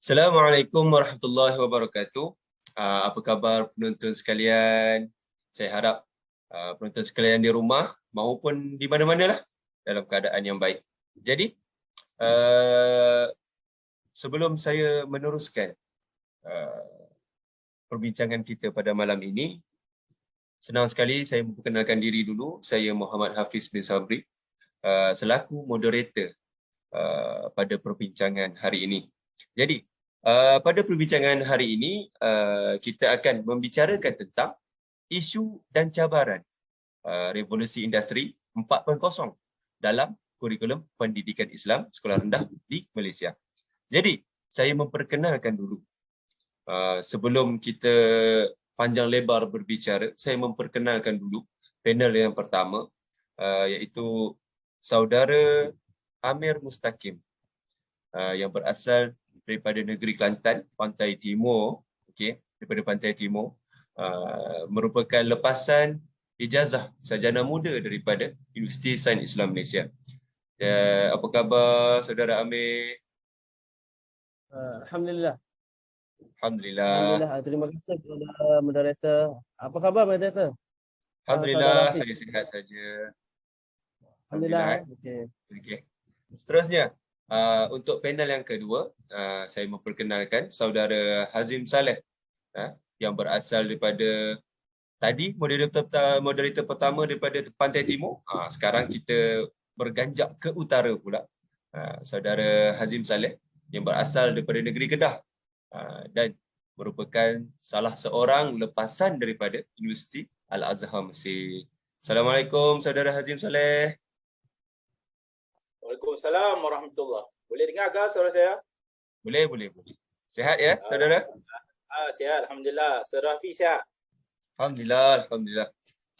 Assalamualaikum warahmatullahi wabarakatuh. Apa khabar penonton sekalian? Saya harap penonton sekalian di rumah maupun di mana-mana lah dalam keadaan yang baik. Jadi, sebelum saya meneruskan perbincangan kita pada malam ini, senang sekali saya memperkenalkan diri dulu. Saya Muhammad Hafiz bin Sabri, selaku moderator pada perbincangan hari ini. Jadi, pada perbincangan hari ini, kita akan membicarakan tentang isu dan cabaran revolusi industri 4.0 dalam kurikulum pendidikan Islam sekolah rendah di Malaysia. Jadi, saya memperkenalkan dulu. Sebelum kita panjang lebar berbicara, saya memperkenalkan dulu panel yang pertama, iaitu Saudara Amir Mustaqim, yang berasal daripada negeri Kelantan, Pantai Timur, daripada Pantai Timur, merupakan lepasan ijazah sarjana muda daripada Universiti Sains Islam Malaysia. Apa khabar Saudara Amir? Alhamdulillah. Alhamdulillah. Terima kasih kepada moderator. Apa khabar moderator? Alhamdulillah, saya sihat saja. Alhamdulillah. Okey. Seterusnya, untuk panel yang kedua, saya memperkenalkan Saudara Hazim Saleh, yang berasal daripada tadi moderator pertama daripada Pantai Timur. Sekarang kita berganjak ke utara pula. Saudara Hazim Saleh yang berasal daripada negeri Kedah, dan merupakan salah seorang lepasan daripada Universiti Al-Azhar Mesir. Assalamualaikum Saudara Hazim Saleh. Waalaikumsalam warahmatullahi. Boleh dengar ke suara saya? Boleh. Sihat ya, Saudara? Sihat, alhamdulillah. Saudara Hafiz sihat? Alhamdulillah.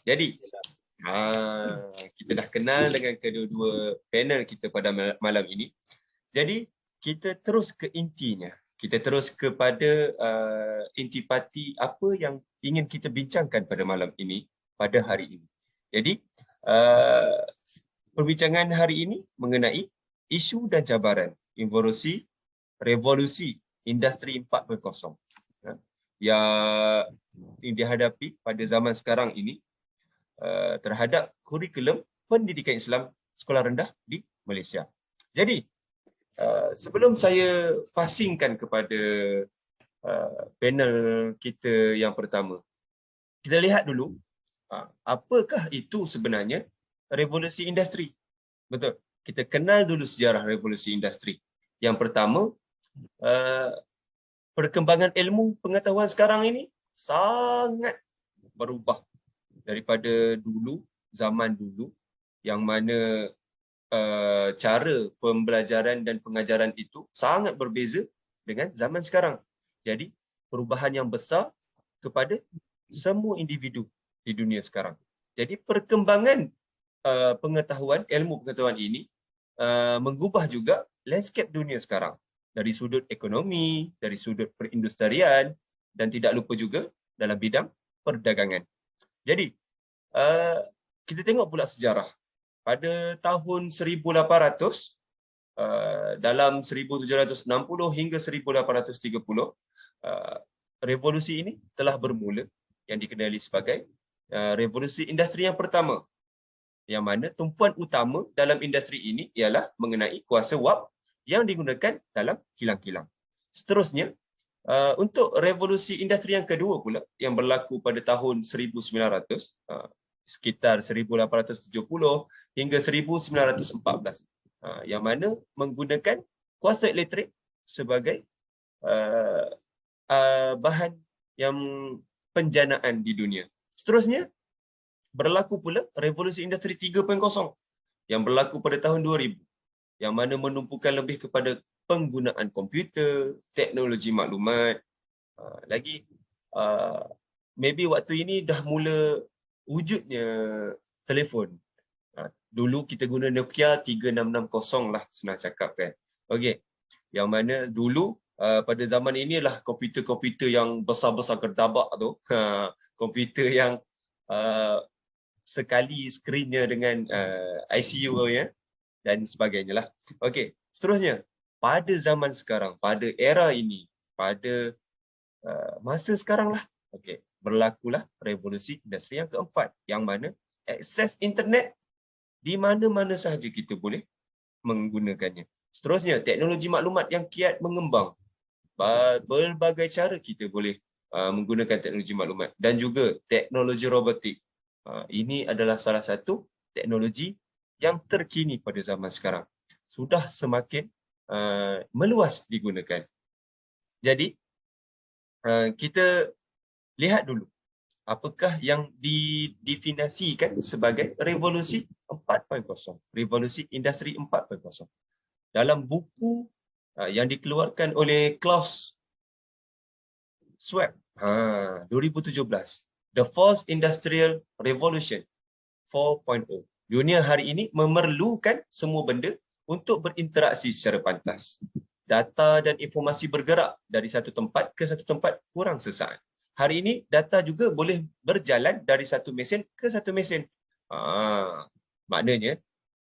Jadi, kita dah kenal dengan kedua-dua panel kita pada malam ini. Jadi, kita terus ke intinya. Kita terus kepada intipati apa yang ingin kita bincangkan pada malam ini, pada hari ini. Jadi, perbincangan hari ini mengenai isu dan cabaran revolusi industri 4.0 yang dihadapi pada zaman sekarang ini terhadap kurikulum pendidikan Islam sekolah rendah di Malaysia. Jadi, sebelum saya passingkan kepada panel kita yang pertama, kita lihat dulu apakah itu sebenarnya revolusi industri. Betul. Kita kenal dulu sejarah revolusi industri. Yang pertama, perkembangan ilmu pengetahuan sekarang ini sangat berubah daripada dulu, zaman dulu, yang mana cara pembelajaran dan pengajaran itu sangat berbeza dengan zaman sekarang. Jadi, perubahan yang besar kepada semua individu di dunia sekarang. Jadi, perkembangan ilmu pengetahuan ini mengubah juga landscape dunia sekarang dari sudut ekonomi, dari sudut perindustrian, dan tidak lupa juga dalam bidang perdagangan. Jadi, kita tengok pula sejarah. Pada tahun 1800, dalam 1760 hingga 1830, revolusi ini telah bermula, yang dikenali sebagai revolusi industri yang pertama, yang mana tumpuan utama dalam industri ini ialah mengenai kuasa wap yang digunakan dalam kilang-kilang. Seterusnya, untuk revolusi industri yang kedua pula, yang berlaku pada tahun 1900, sekitar 1870 hingga 1914, yang mana menggunakan kuasa elektrik sebagai bahan yang penjanaan di dunia. Seterusnya, berlaku pula revolusi industri 3.0 yang berlaku pada tahun 2000, yang mana menumpukan lebih kepada penggunaan komputer, teknologi maklumat. Maybe waktu ini dah mula wujudnya telefon. Dulu kita guna Nokia 3660 lah, senang cakap kan. Okey. Yang mana dulu pada zaman inilah komputer-komputer yang besar-besar gerdabak tu, komputer yang sekali skrinnya dengan ICU ya, dan sebagainya lah. Okey, seterusnya, pada zaman sekarang, pada era ini, pada masa sekarang lah, okey, berlakulah revolusi industri yang keempat, yang mana akses internet di mana-mana sahaja kita boleh menggunakannya. Seterusnya, teknologi maklumat yang kiat mengembang. Berbagai cara kita boleh menggunakan teknologi maklumat dan juga teknologi robotik. Ini adalah salah satu teknologi yang terkini pada zaman sekarang. Sudah semakin meluas digunakan. Jadi, kita lihat dulu apakah yang didefinisikan sebagai revolusi 4.0, revolusi industri 4.0. Dalam buku yang dikeluarkan oleh Klaus Schwab 2017, The Fourth Industrial Revolution 4.0. Dunia hari ini memerlukan semua benda untuk berinteraksi secara pantas. Data dan informasi bergerak dari satu tempat ke satu tempat kurang sesaat. Hari ini data juga boleh berjalan dari satu mesin ke satu mesin. Maknanya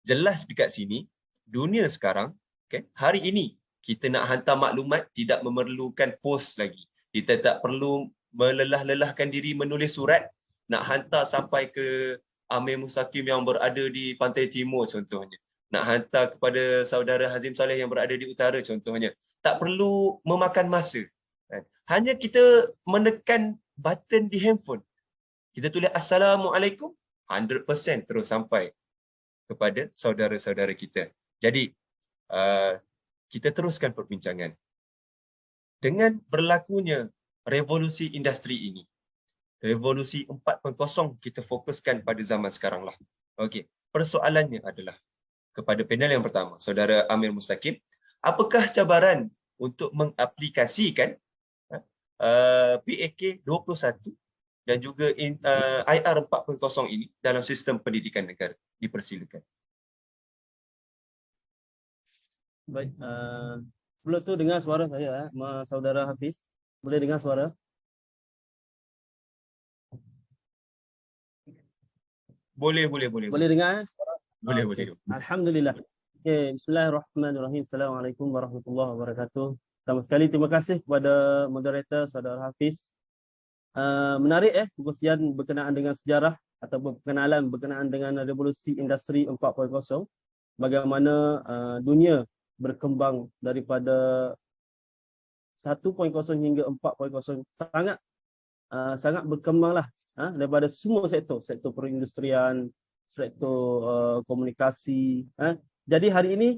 jelas dekat sini dunia sekarang, okay, hari ini kita nak hantar maklumat tidak memerlukan pos lagi. Kita tak perlu melelah-lelahkan diri menulis surat nak hantar sampai ke Amir Mustaqim yang berada di Pantai Timur contohnya. Nak hantar kepada saudara Hazim Saleh yang berada di utara contohnya. Tak perlu memakan masa. Hanya kita menekan button di handphone. Kita tulis Assalamualaikum, 100% terus sampai kepada saudara-saudara kita. Jadi, kita teruskan perbincangan. Dengan berlakunya revolusi industri ini, revolusi 4.0 kita fokuskan pada zaman sekarang lah. Okey, persoalannya adalah kepada panel yang pertama, saudara Amir Mustaqim, apakah cabaran untuk mengaplikasikan PAK 21 dan juga IR 4.0 ini dalam sistem pendidikan negara? Dipersilakan. Baik, sebelum tu dengar suara saya, saudara Hafiz. Boleh dengar suara? Boleh. Boleh dengar? Boleh. Alhamdulillah. Okay, bismillahirrahmanirrahim. Assalamualaikum warahmatullahi wabarakatuh. Pertama sekali terima kasih kepada moderator saudara Hafiz. Menarik perkongsian berkenaan dengan sejarah atau perkenalan berkenaan dengan revolusi industri 4.0. Bagaimana dunia berkembang daripada 1.0 hingga 4.0 sangat berkembanglah daripada semua sektor perindustrian, sektor komunikasi. Jadi hari ini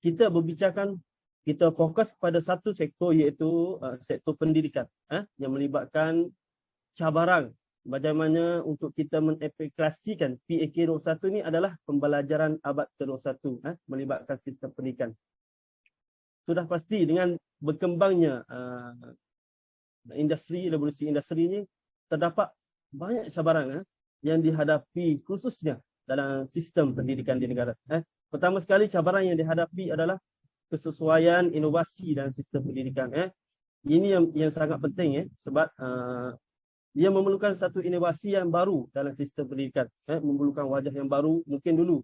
kita berbincangkan, kita fokus pada satu sektor iaitu sektor pendidikan yang melibatkan cabaran bagaimana untuk kita mengaplikasikan PAK 21 ini adalah pembelajaran abad ke-21 melibatkan sistem pendidikan. Sudah pasti dengan berkembangnya revolusi industri ini terdapat banyak cabaran yang dihadapi khususnya dalam sistem pendidikan di negara. Pertama sekali cabaran yang dihadapi adalah kesesuaian inovasi dalam sistem pendidikan. Ini yang sangat penting sebab dia memerlukan satu inovasi yang baru dalam sistem pendidikan, memerlukan wajah yang baru. Mungkin dulu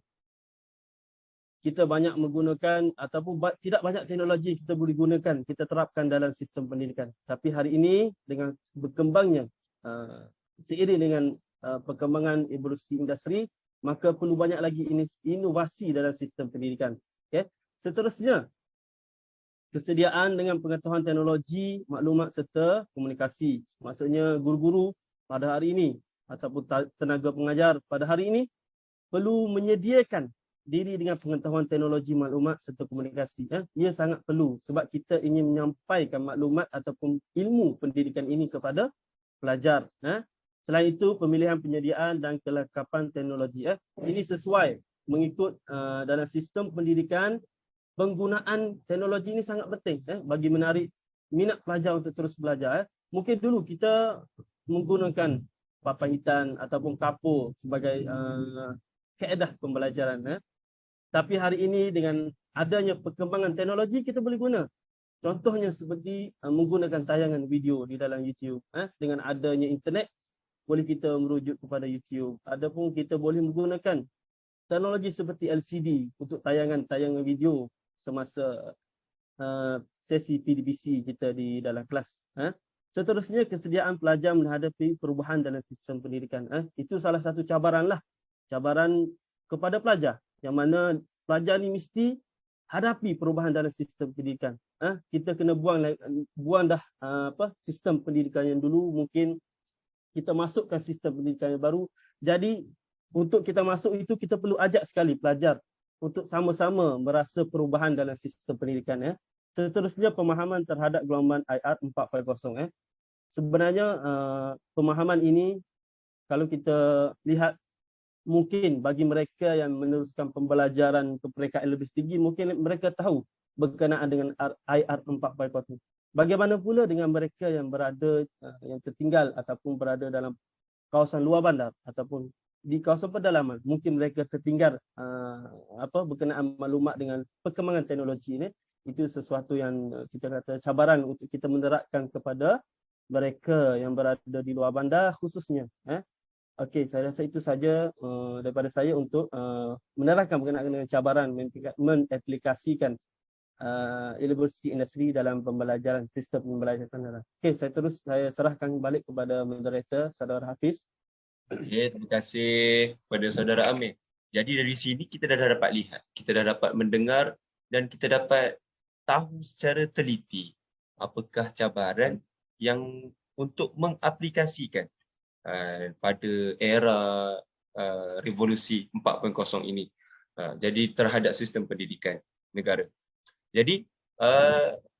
kita banyak menggunakan ataupun tidak banyak teknologi kita boleh gunakan, kita terapkan dalam sistem pendidikan. Tapi hari ini dengan berkembangnya seiring dengan perkembangan evolusi industri, maka perlu banyak lagi inovasi dalam sistem pendidikan. Okay. Seterusnya, kesediaan dengan pengetahuan teknologi, maklumat serta komunikasi. Maksudnya guru-guru pada hari ini ataupun tenaga pengajar pada hari ini perlu menyediakan diri dengan pengetahuan teknologi maklumat serta komunikasi. Ia sangat perlu sebab kita ingin menyampaikan maklumat ataupun ilmu pendidikan ini kepada pelajar. Selain itu, pemilihan penyediaan dan kelengkapan teknologi. Ini sesuai mengikut dalam sistem pendidikan, penggunaan teknologi ini sangat penting bagi menarik minat pelajar untuk terus belajar. Mungkin dulu kita menggunakan papan hitam ataupun kapur sebagai kaedah pembelajaran. Tapi hari ini dengan adanya perkembangan teknologi kita boleh guna. Contohnya seperti menggunakan tayangan video di dalam YouTube. Dengan adanya internet boleh kita merujuk kepada YouTube. Adapun kita boleh menggunakan teknologi seperti LCD untuk tayangan video semasa sesi PDBC kita di dalam kelas. Seterusnya, kesediaan pelajar menghadapi perubahan dalam sistem pendidikan. Itu salah satu cabaran kepada pelajar, yang mana pelajar ni mesti hadapi perubahan dalam sistem pendidikan. Kita kena buang dah sistem pendidikan yang dulu, mungkin kita masukkan sistem pendidikan yang baru. Jadi untuk kita masuk itu, kita perlu ajak sekali pelajar untuk sama-sama merasa perubahan dalam sistem pendidikan. Seterusnya, pemahaman terhadap gelombang IR 4.0. Sebenarnya pemahaman ini, kalau kita lihat, mungkin bagi mereka yang meneruskan pembelajaran ke peringkat lebih tinggi, mungkin mereka tahu berkenaan dengan IR 4.0. Bagaimana pula dengan mereka yang berada, yang tertinggal ataupun berada dalam kawasan luar bandar ataupun di kawasan pedalaman? Mungkin mereka tertinggal berkenaan maklumat dengan perkembangan teknologi ini. Itu sesuatu yang kita kata cabaran untuk kita menerapkan kepada mereka yang berada di luar bandar khususnya. Okey, saya rasa itu saja daripada saya untuk menerangkan berkenaan dengan cabaran mengaplikasikan universiti industri dalam pembelajaran, sistem pembelajaran. Okey, saya serahkan balik kepada moderator, Saudara Hafiz. Okay, terima kasih kepada Saudara Amir. Jadi dari sini kita dah dapat lihat, kita dah dapat mendengar dan kita dapat tahu secara teliti apakah cabaran yang untuk mengaplikasikan pada era revolusi 4.0 ini. Jadi terhadap sistem pendidikan negara. Jadi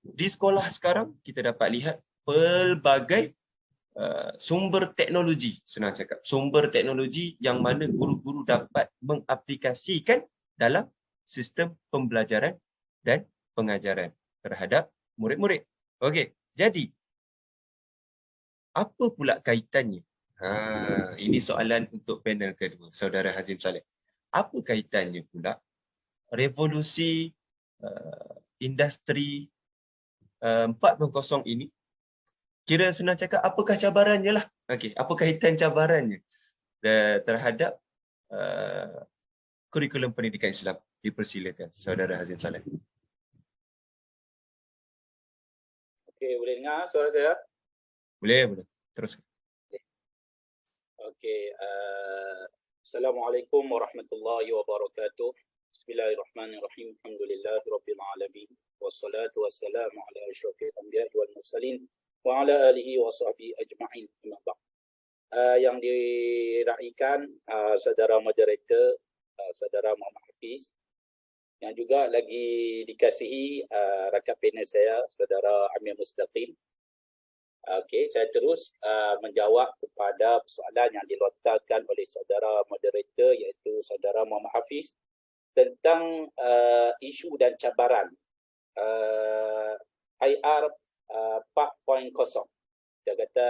di sekolah sekarang kita dapat lihat pelbagai sumber teknologi, senang cakap, sumber teknologi yang mana guru-guru dapat mengaplikasikan dalam sistem pembelajaran dan pengajaran terhadap murid-murid. Okey, jadi apa pula kaitannya? Ini soalan untuk panel kedua, Saudara Hazim Saleh. Apa kaitannya pula revolusi industri 4.0 ini? Kira senang cakap, apakah cabarannya lah? Okey, apa kaitan cabarannya terhadap kurikulum pendidikan Islam? Dipersilakan, Saudara Hazim Saleh. Okey, boleh dengar suara saya? Boleh. Terus. Okey, Assalamualaikum warahmatullahi wabarakatuh. Bismillahirrahmanirrahim. Alhamdulillahirabbil alamin. Wassalatu wassalamu ala asyrafil anbiya'i wal mursalin wa ala alihi wa sahbihi ajma'in. Yang diraikan saudara moderator, saudara Muhammad Hafiz, yang juga lagi dikasihi rakan panel saya, saudara Amir Mustaqim. Okey, saya terus menjawab kepada soalan yang dilontarkan oleh saudara moderator, iaitu saudara Muhammad Hafiz, tentang isu dan cabaran IR 4.0. Kita kata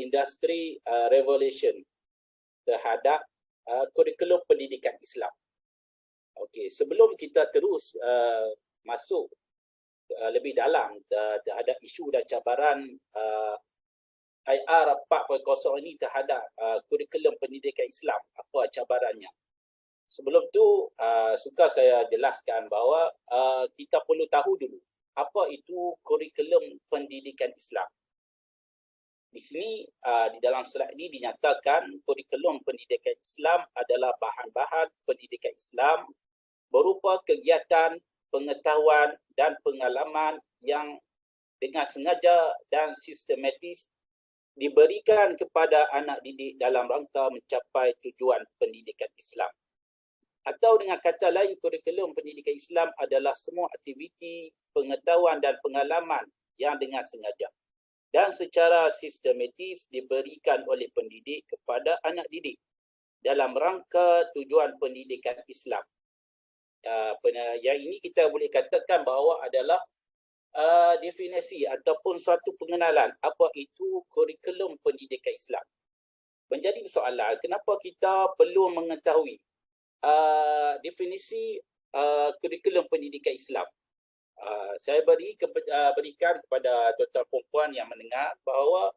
industri revolution terhadap kurikulum pendidikan Islam. Okey, sebelum kita terus masuk lebih dalam terhadap isu dan cabaran IR 4.0 ini terhadap kurikulum pendidikan Islam, apa cabarannya? Sebelum tu suka saya jelaskan bahawa kita perlu tahu dulu apa itu kurikulum pendidikan Islam. Di sini di dalam slide ini dinyatakan kurikulum pendidikan Islam adalah bahan-bahan pendidikan Islam berupa kegiatan, pengetahuan dan pengalaman yang dengan sengaja dan sistematis diberikan kepada anak didik dalam rangka mencapai tujuan pendidikan Islam. Atau dengan kata lain, kurikulum pendidikan Islam adalah semua aktiviti, pengetahuan dan pengalaman yang dengan sengaja dan secara sistematis diberikan oleh pendidik kepada anak didik dalam rangka tujuan pendidikan Islam. Yang ini kita boleh katakan bahawa adalah definisi ataupun suatu pengenalan apa itu kurikulum pendidikan Islam. Menjadi soalan, kenapa kita perlu mengetahui definisi kurikulum pendidikan Islam? Saya berikan kepada tuan-tuan perempuan yang mendengar bahawa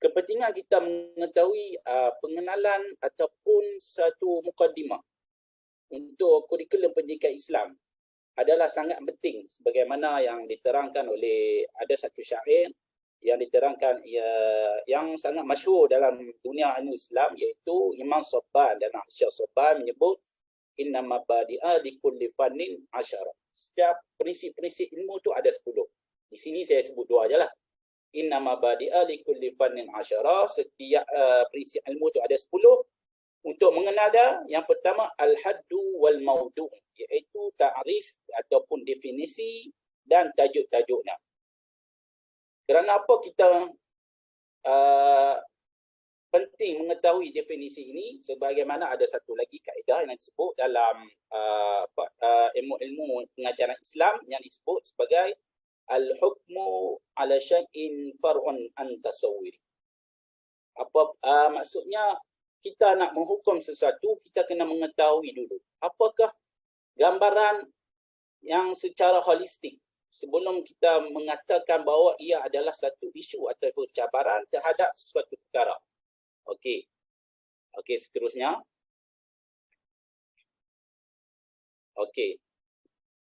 kepentingan kita mengetahui pengenalan ataupun satu mukadimah untuk kurikulum pendidikan Islam adalah sangat penting sebagaimana yang diterangkan oleh ada satu syair yang diterangkan yang sangat masyhur dalam dunia ilmu Islam, iaitu Imam Sabban dan Syekh Sabban menyebut innama badi'a likulli fannin 10. Setiap prinsip-prinsip ilmu tu ada 10. Di sini saya sebut 2 ajalah. Innama badi'a likulli fannin 10. Setiap prinsip ilmu tu ada 10. Untuk mengenal dia, yang pertama al-haddu wal maudu', iaitu ta'rif ataupun definisi dan tajuk-tajuknya. Kerana apa kita penting mengetahui definisi ini? Sebagaimana ada satu lagi kaedah yang disebut dalam ilmu pengajaran Islam yang disebut sebagai al-hukmu ala syai'in far'un an tasawwuri. Apa maksudnya? Kita nak menghukum sesuatu, kita kena mengetahui dulu apakah gambaran yang secara holistik sebelum kita mengatakan bahawa ia adalah satu isu ataupun cabaran terhadap suatu perkara. Okey. Okey, seterusnya. Okey.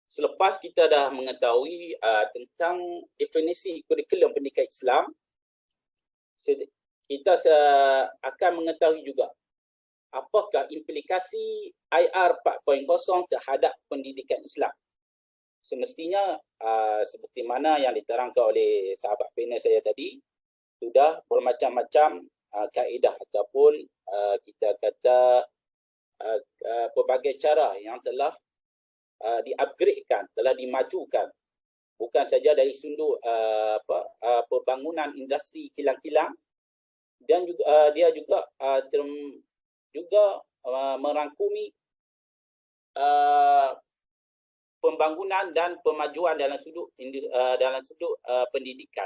Selepas kita dah mengetahui tentang definisi kurikulum pendidikan Islam, kita akan mengetahui juga apakah implikasi IR 4.0 terhadap pendidikan Islam. Semestinya seperti mana yang diterangkan oleh sahabat panel saya tadi, sudah bermacam-macam kaedah ataupun kita kata pelbagai cara yang telah di-upgradekan, telah dimajukan. Bukan saja dari sudut pembangunan industri kilang-kilang, dan juga dia juga merangkumi pembangunan dan pemajuan dalam sudut pendidikan.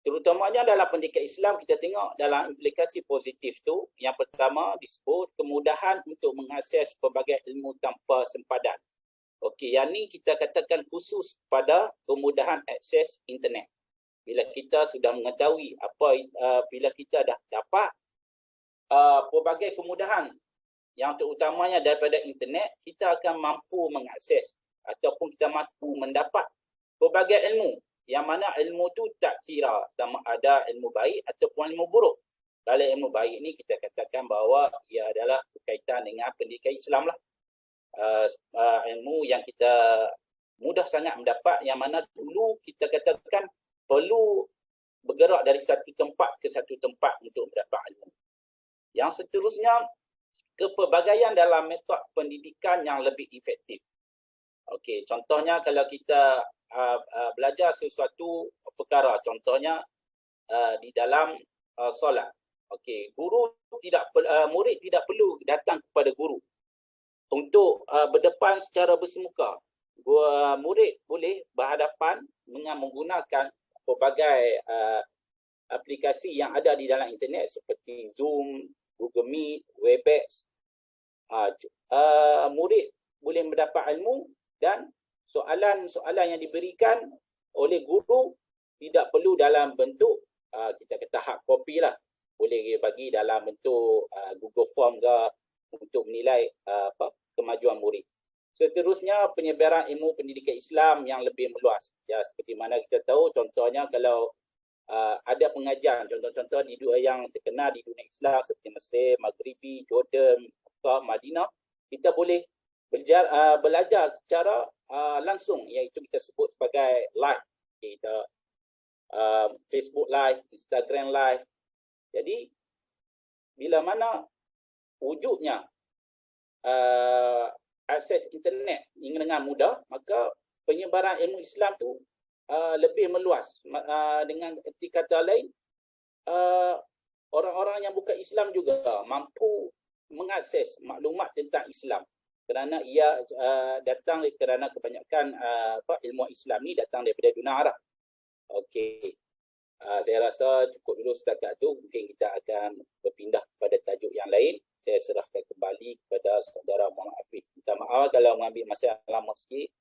Terutamanya dalam pendidikan Islam, kita tengok dalam implikasi positif tu, yang pertama disebut kemudahan untuk mengakses pelbagai ilmu tanpa sempadan. Okey, yang ni kita katakan khusus pada kemudahan akses internet. Bila kita sudah mengetahui bila kita dah dapat pelbagai kemudahan yang terutamanya daripada internet, kita akan mampu mengakses ataupun kita mampu mendapat pelbagai ilmu, yang mana ilmu tu tak kira sama ada ilmu baik ataupun ilmu buruk. Kalau ilmu baik ni kita katakan bahawa ia adalah berkaitan dengan pendidikan Islam lah. Ilmu yang kita mudah sangat mendapat, yang mana dulu kita katakan perlu bergerak dari satu tempat ke satu tempat untuk mendapat ilmu. Yang seterusnya, kepelbagaian dalam metod pendidikan yang lebih efektif. Okey, contohnya kalau kita belajar sesuatu perkara, contohnya di dalam solat. Okey, murid tidak perlu datang kepada guru untuk berdepan secara bersemuka. Murid boleh berhadapan dengan menggunakan pelbagai aplikasi yang ada di dalam internet seperti Zoom, Google Meet, Webex. Murid boleh mendapat ilmu, dan soalan-soalan yang diberikan oleh guru tidak perlu dalam bentuk kita kata hard copy lah. Boleh bagi dalam bentuk Google Form ke untuk menilai kemajuan murid. Seterusnya, penyebaran ilmu pendidikan Islam yang lebih meluas. Ya, seperti mana kita tahu, contohnya kalau ada pengajian, contoh-contoh di yang terkenal di dunia Islam seperti Mesir, Maghribi, Jordan, Madinah, kita boleh belajar secara langsung, iaitu kita sebut sebagai live. Kita Facebook live, Instagram live. Jadi bila mana wujudnya akses internet dengan mudah, maka penyebaran ilmu Islam tu lebih meluas. Dengan erti kata lain, orang-orang yang bukan Islam juga mampu mengakses maklumat tentang Islam, kerana ia datang kerana kebanyakan ilmu Islam ni datang daripada dunia Arab. Okey, saya rasa cukup dulu setakat tu. Mungkin kita akan berpindah kepada tajuk yang lain. Saya serahkan kembali kepada saudara Muhammad Hafiz. Minta maaf kalau mengambil masa yang lama sikit.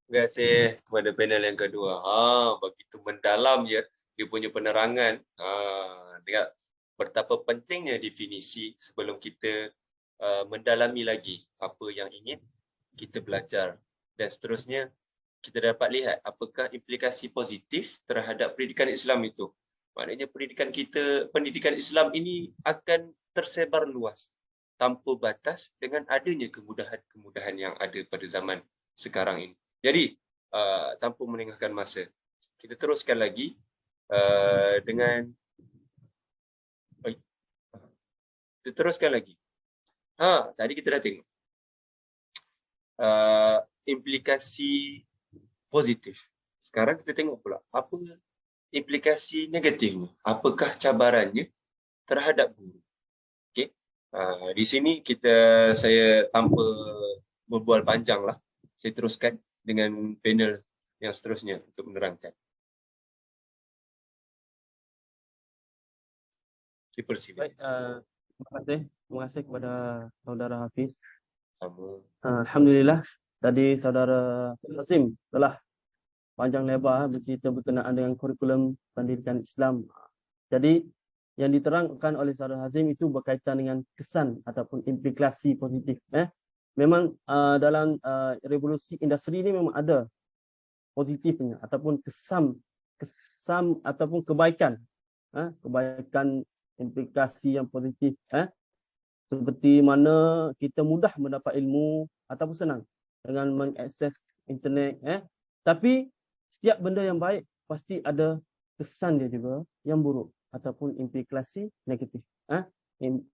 Terima kasih kepada panel yang kedua. Begitu mendalam dia punya penerangan. Dengan betapa pentingnya definisi sebelum kita mendalami lagi apa yang ingin kita belajar dan seterusnya, kita dapat lihat apakah implikasi positif terhadap pendidikan Islam itu. Maknanya pendidikan Islam ini akan tersebar luas tanpa batas dengan adanya kemudahan-kemudahan yang ada pada zaman sekarang ini. Jadi, tanpa melengahkan masa, kita teruskan lagi dengan kita teruskan lagi. Tadi kita dah tengok implikasi positif. Sekarang kita tengok pula apa implikasi negatifnya. Apakah cabarannya terhadap guru? Okey. Di sini saya tanpa berbual panjang lah, saya teruskan dengan panel yang seterusnya untuk menerangkan. Dipersilakan. Baik, terima kasih kepada saudara Hafiz. Sama. Alhamdulillah, tadi saudara Hasim telah panjang lebar bercerita berkenaan dengan kurikulum pendidikan Islam. Jadi yang diterangkan oleh saudara Hasim itu berkaitan dengan kesan ataupun implikasi positif. Memang dalam revolusi industri ini memang ada positifnya ataupun kesan ataupun kebaikan. Kebaikan implikasi yang positif. Seperti mana kita mudah mendapat ilmu ataupun senang dengan mengakses internet. Tapi setiap benda yang baik pasti ada kesan dia juga yang buruk ataupun implikasi negatif.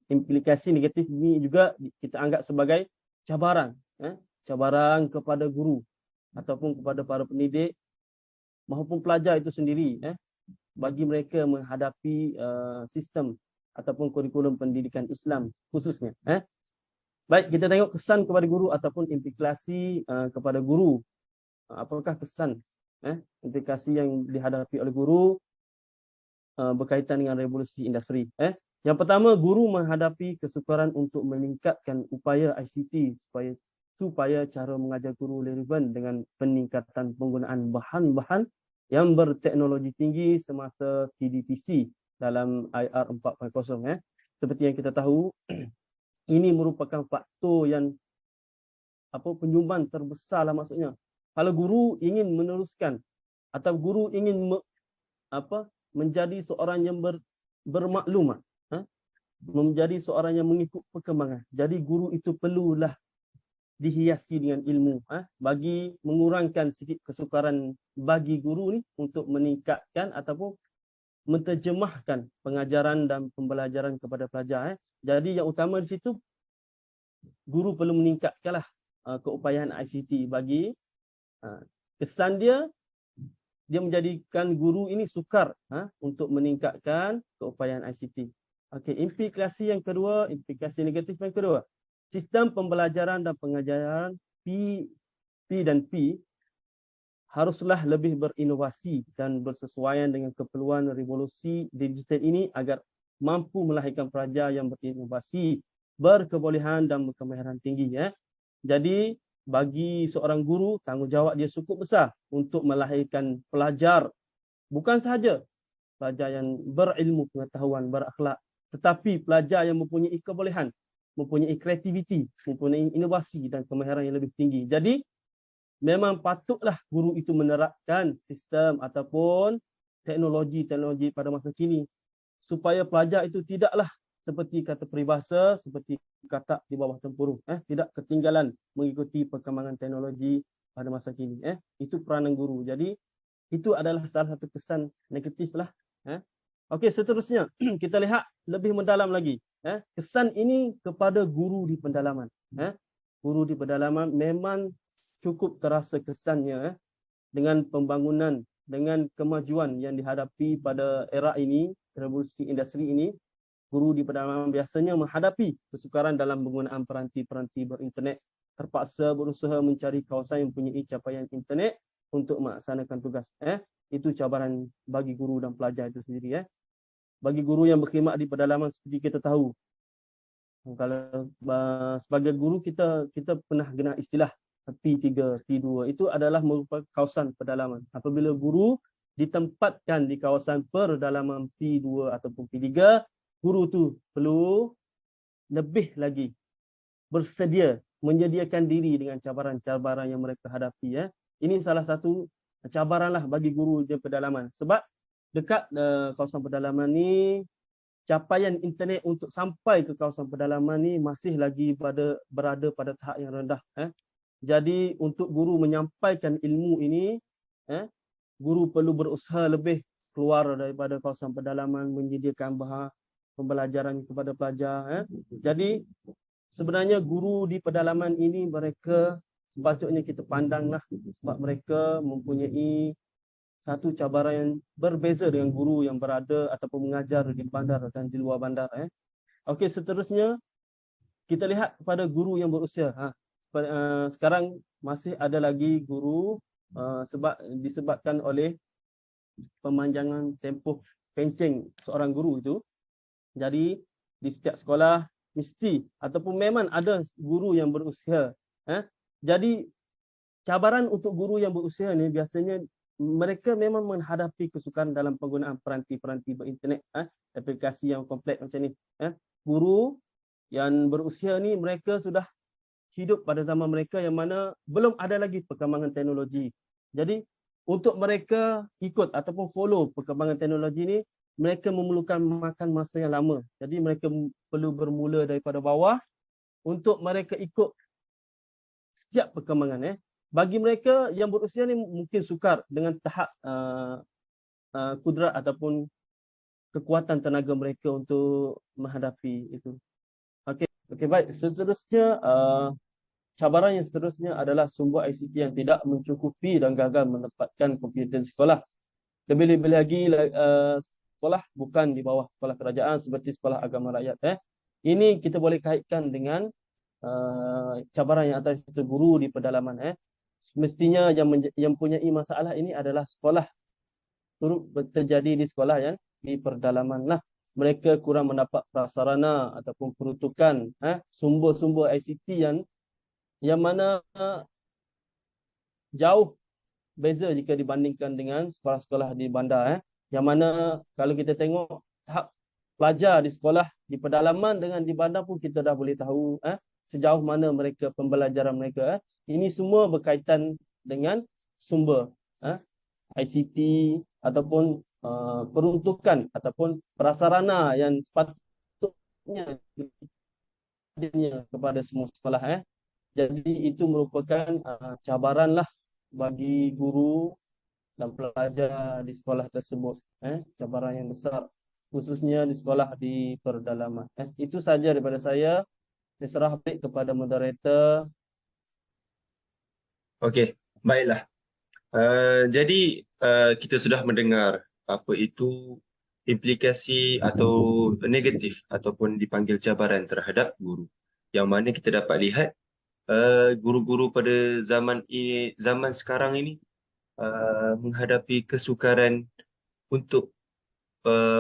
Implikasi negatif ini juga kita anggap sebagai cabaran. Cabaran kepada guru ataupun kepada para pendidik maupun pelajar itu sendiri. Bagi mereka menghadapi sistem ataupun kurikulum pendidikan Islam khususnya. Baik, kita tengok kesan kepada guru ataupun implikasi kepada guru. Apakah kesan, implikasi yang dihadapi oleh guru berkaitan dengan revolusi industri. Yang pertama, guru menghadapi kesukaran untuk meningkatkan upaya ICT supaya cara mengajar guru relevan dengan peningkatan penggunaan bahan-bahan yang berteknologi tinggi semasa PDPC dalam IR 4.0. Seperti yang kita tahu, ini merupakan faktor yang penyumbang terbesarlah maksudnya. Kalau guru ingin meneruskan atau guru ingin menjadi seorang yang bermaklumat, menjadi seorang yang mengikut perkembangan. Jadi guru itu perlulah dihiasi dengan ilmu, bagi mengurangkan sedikit kesukaran bagi guru ni untuk meningkatkan ataupun menterjemahkan pengajaran dan pembelajaran kepada pelajar. Jadi yang utama di situ, guru perlu meningkatkanlah keupayaan ICT bagi kesan dia menjadikan guru ini sukar untuk meningkatkan keupayaan ICT. Okey, implikasi yang kedua, implikasi negatif yang kedua. Sistem pembelajaran dan pengajaran P dan P haruslah lebih berinovasi dan bersesuaian dengan keperluan revolusi digital ini agar mampu melahirkan pelajar yang berinovasi, berkebolehan dan berkemahiran tinggi. Jadi bagi seorang guru, tanggungjawab dia cukup besar untuk melahirkan pelajar, bukan sahaja pelajar yang berilmu pengetahuan, berakhlak, tetapi pelajar yang mempunyai kebolehan, mempunyai kreativiti, mempunyai inovasi dan kemahiran yang lebih tinggi. Jadi memang patutlah guru itu menerapkan sistem ataupun teknologi pada masa kini supaya pelajar itu tidaklah seperti kata peribahasa, seperti katak di bawah tempurung, tidak ketinggalan mengikuti perkembangan teknologi pada masa kini. Itu peranan guru. Jadi itu adalah salah satu kesan negatif lah. Okey, seterusnya kita lihat lebih mendalam lagi. Kesan ini kepada guru di pendalaman. Guru di pendalaman memang cukup terasa kesannya dengan pembangunan, dengan kemajuan yang dihadapi pada era ini, revolusi industri ini. Guru di pendalaman biasanya menghadapi kesukaran dalam penggunaan peranti-peranti berinternet, terpaksa berusaha mencari kawasan yang mempunyai capaian internet untuk melaksanakan tugas. Itu cabaran bagi guru dan pelajar itu sendiri. Bagi guru yang berkhidmat di pedalaman, seperti kita tahu, kalau sebagai guru kita pernah guna istilah P3, P2, itu adalah merupakan kawasan pedalaman. Apabila guru ditempatkan di kawasan pedalaman P2 ataupun P3, guru tu perlu lebih lagi bersedia menyediakan diri dengan cabaran-cabaran yang mereka hadapi. Ini salah satu cabaranlah bagi guru di pedalaman. Sebab dekat kawasan pedalaman ni, capaian internet untuk sampai ke kawasan pedalaman ni masih lagi berada pada tahap yang rendah. Jadi untuk guru menyampaikan ilmu ini, guru perlu berusaha lebih keluar daripada kawasan pedalaman, menyediakan bahan pembelajaran kepada pelajar. Jadi sebenarnya guru di pedalaman ini mereka sepatutnya kita pandanglah, sebab mereka mempunyai satu cabaran yang berbeza dengan guru yang berada ataupun mengajar di bandar dan di luar bandar. Okey, seterusnya kita lihat kepada guru yang berusia. Sekarang masih ada lagi guru disebabkan oleh pemanjangan tempoh pencen seorang guru itu. Jadi di setiap sekolah mesti ataupun memang ada guru yang berusia. Jadi cabaran untuk guru yang berusia ni biasanya mereka memang menghadapi kesukaran dalam penggunaan peranti-peranti berinternet, aplikasi yang kompleks macam ni. Guru yang berusia ni mereka sudah hidup pada zaman mereka yang mana belum ada lagi perkembangan teknologi. Jadi untuk mereka ikut ataupun follow perkembangan teknologi ni, mereka memerlukan makan masa yang lama. Jadi mereka perlu bermula daripada bawah untuk mereka ikut setiap perkembangan. Bagi mereka yang berusia ni mungkin sukar dengan tahap kudrat ataupun kekuatan tenaga mereka untuk menghadapi itu. Okey, baik. Seterusnya, cabaran yang seterusnya adalah sumber ICT yang tidak mencukupi dan gagal menempatkan komputer di sekolah. Lebih-lebih lagi sekolah bukan di bawah sekolah kerajaan seperti sekolah agama rakyat. Ini kita boleh kaitkan dengan cabaran yang atas itu guru di pedalaman. Mestinya yang mempunyai masalah ini adalah sekolah, turut terjadi di sekolah yang di pedalaman lah. Mereka kurang mendapat prasarana ataupun peruntukan sumber-sumber ICT yang mana jauh beza jika dibandingkan dengan sekolah-sekolah di bandar. Yang mana kalau kita tengok tahap pelajar di sekolah di pedalaman dengan di bandar pun kita dah boleh tahu sejauh mana mereka pembelajaran mereka. Ini semua berkaitan dengan sumber ICT ataupun peruntukan ataupun prasarana yang sepatutnya kepada semua sekolah. Jadi itu merupakan cabaranlah bagi guru dan pelajar di sekolah tersebut. Cabaran yang besar, khususnya di sekolah di pedalaman. Itu saja daripada saya. Saya serah balik kepada moderator. Okey, baiklah. Jadi kita sudah mendengar apa itu implikasi atau negatif ataupun dipanggil cabaran terhadap guru. Yang mana kita dapat lihat guru-guru pada zaman sekarang ini menghadapi kesukaran untuk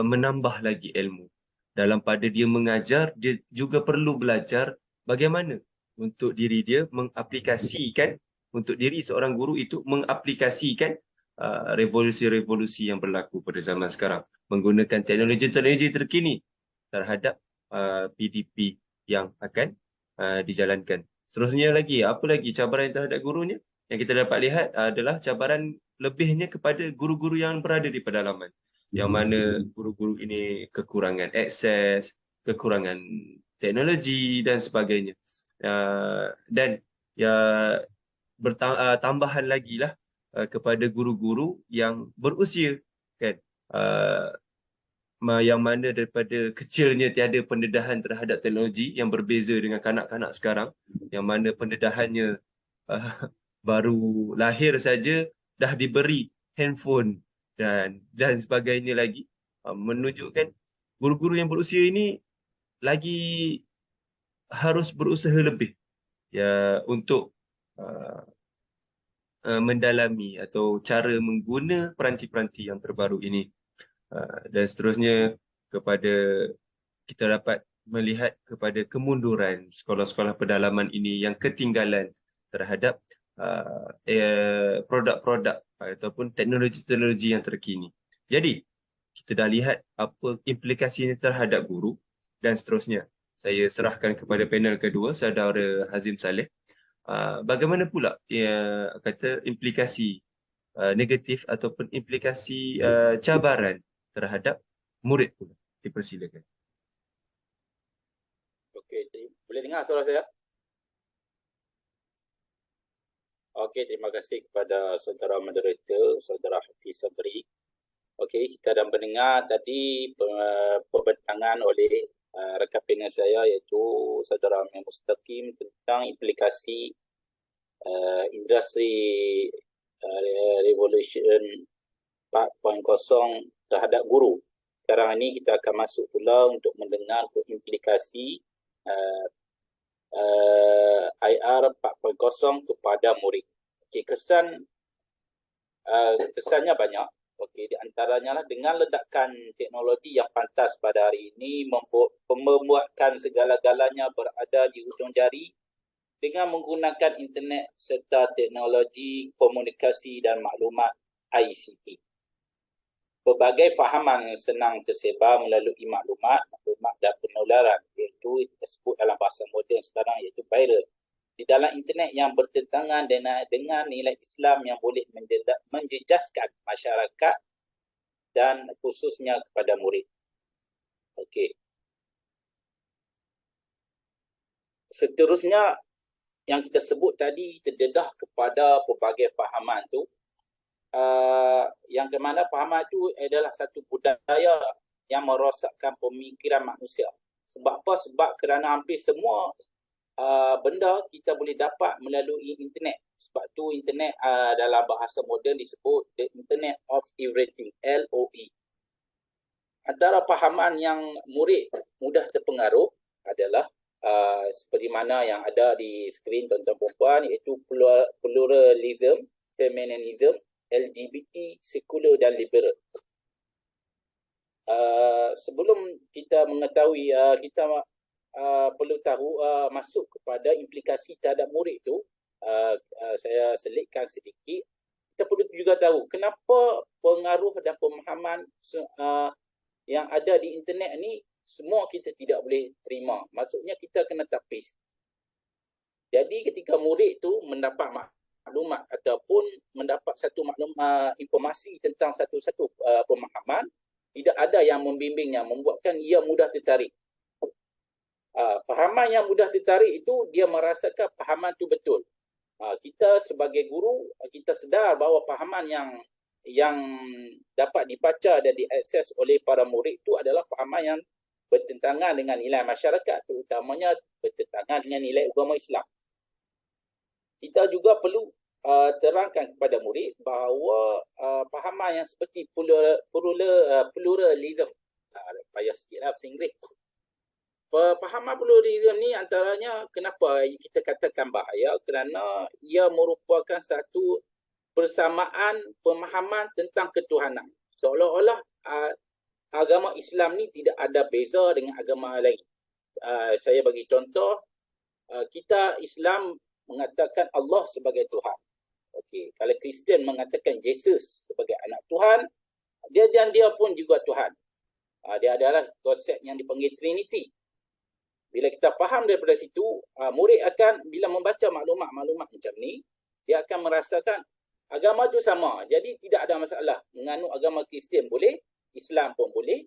menambah lagi ilmu. Dalam pada dia mengajar, dia juga perlu belajar bagaimana untuk diri dia mengaplikasikan, untuk diri seorang guru itu mengaplikasikan revolusi-revolusi yang berlaku pada zaman sekarang, menggunakan teknologi-teknologi terkini terhadap PDP yang akan dijalankan. Seterusnya lagi, apa lagi cabaran terhadap gurunya? Yang kita dapat lihat adalah cabaran lebihnya kepada guru-guru yang berada di pedalaman. Yang mana guru-guru ini kekurangan akses, kekurangan teknologi dan sebagainya. Dan tambahan lagi lah kepada guru-guru yang berusia, kan, yang mana daripada kecilnya tiada pendedahan terhadap teknologi, yang berbeza dengan kanak-kanak sekarang yang mana pendedahannya baru lahir saja dah diberi handphone dan sebagainya lagi, menunjukkan guru-guru yang berusia ini lagi harus berusaha lebih untuk mendalami atau cara mengguna peranti-peranti yang terbaru ini. Dan seterusnya kita dapat melihat kepada kemunduran sekolah-sekolah pedalaman ini yang ketinggalan terhadap produk-produk ataupun teknologi-teknologi yang terkini. Jadi kita dah lihat apa implikasinya terhadap guru dan seterusnya. saya serahkan kepada panel kedua, saudara Hazim Saleh. Bagaimana pula kata implikasi negatif ataupun implikasi cabaran terhadap murid pula? Dipersilakan. Okey, boleh dengar suara saya? Okey, terima kasih kepada saudara moderator, saudara Hafiz Sabri. Okey, kita dah mendengar tadi pembentangan oleh rakan panel saya iaitu saudara Amir Mustaqim tentang implikasi industri revolution 4.0 terhadap guru. Sekarang ini kita akan masuk pula untuk mendengar implikasi IR 4.0 kepada murid. Okey, kesannya banyak. Okey, di antaranya lah dengan ledakan teknologi yang pantas pada hari ini membuatkan segala-galanya berada di ujung jari dengan menggunakan internet serta teknologi komunikasi dan maklumat ICT. Pelbagai fahaman senang tersebar melalui maklumat dan penularan, iaitu disebut dalam bahasa moden sekarang iaitu viral. Di dalam internet yang bertentangan dengan nilai Islam yang boleh menjejaskan masyarakat dan khususnya kepada murid. Okey. Seterusnya yang kita sebut tadi terdedah kepada pelbagai fahaman tu. Yang ke mana fahaman itu adalah satu budaya yang merosakkan pemikiran manusia. Sebab apa? Sebab kerana hampir semua benda kita boleh dapat melalui internet. Sebab tu internet dalam bahasa moden disebut the Internet of Everything, LOE. Antara fahaman yang murid mudah terpengaruh adalah seperti mana yang ada di skrin tuan-tuan puan-puan, iaitu pluralism, feminism, LGBT, sekular dan liberal. Sebelum kita mengetahui, kita perlu tahu masuk kepada implikasi terhadap murid tu, saya selitkan sedikit. Kita perlu juga tahu kenapa pengaruh dan pemahaman yang ada di internet ni semua kita tidak boleh terima. Maksudnya kita kena tapis. Jadi ketika murid tu mendapat maklumat ataupun mendapat satu informasi tentang satu-satu pemahaman, tidak ada yang membimbingnya, membuatkan ia mudah tertarik. Fahaman yang mudah tertarik itu dia merasakan fahaman itu betul. Kita sebagai guru, kita sedar bahawa fahaman yang dapat dibaca dan diakses oleh para murid itu adalah fahaman yang bertentangan dengan nilai masyarakat, terutamanya bertentangan dengan nilai agama Islam. Kita juga perlu terangkan kepada murid bahawa fahaman yang seperti pluralism, payah sikitlah bahasa Inggeris. Fahaman pluralism ni antaranya kenapa kita katakan bahaya, kerana ia merupakan satu persamaan pemahaman tentang ketuhanan. Seolah-olah agama Islam ni tidak ada beza dengan agama lain. Saya bagi contoh, kita Islam mengatakan Allah sebagai Tuhan. Okey, kalau Kristian mengatakan Yesus sebagai anak Tuhan, dia pun juga Tuhan. Dia adalah konsep yang dipanggil Trinity. Bila kita faham daripada situ, murid akan bila membaca maklumat-maklumat macam ni, dia akan merasakan agama tu sama. Jadi tidak ada masalah. Menganut agama Kristian boleh, Islam pun boleh,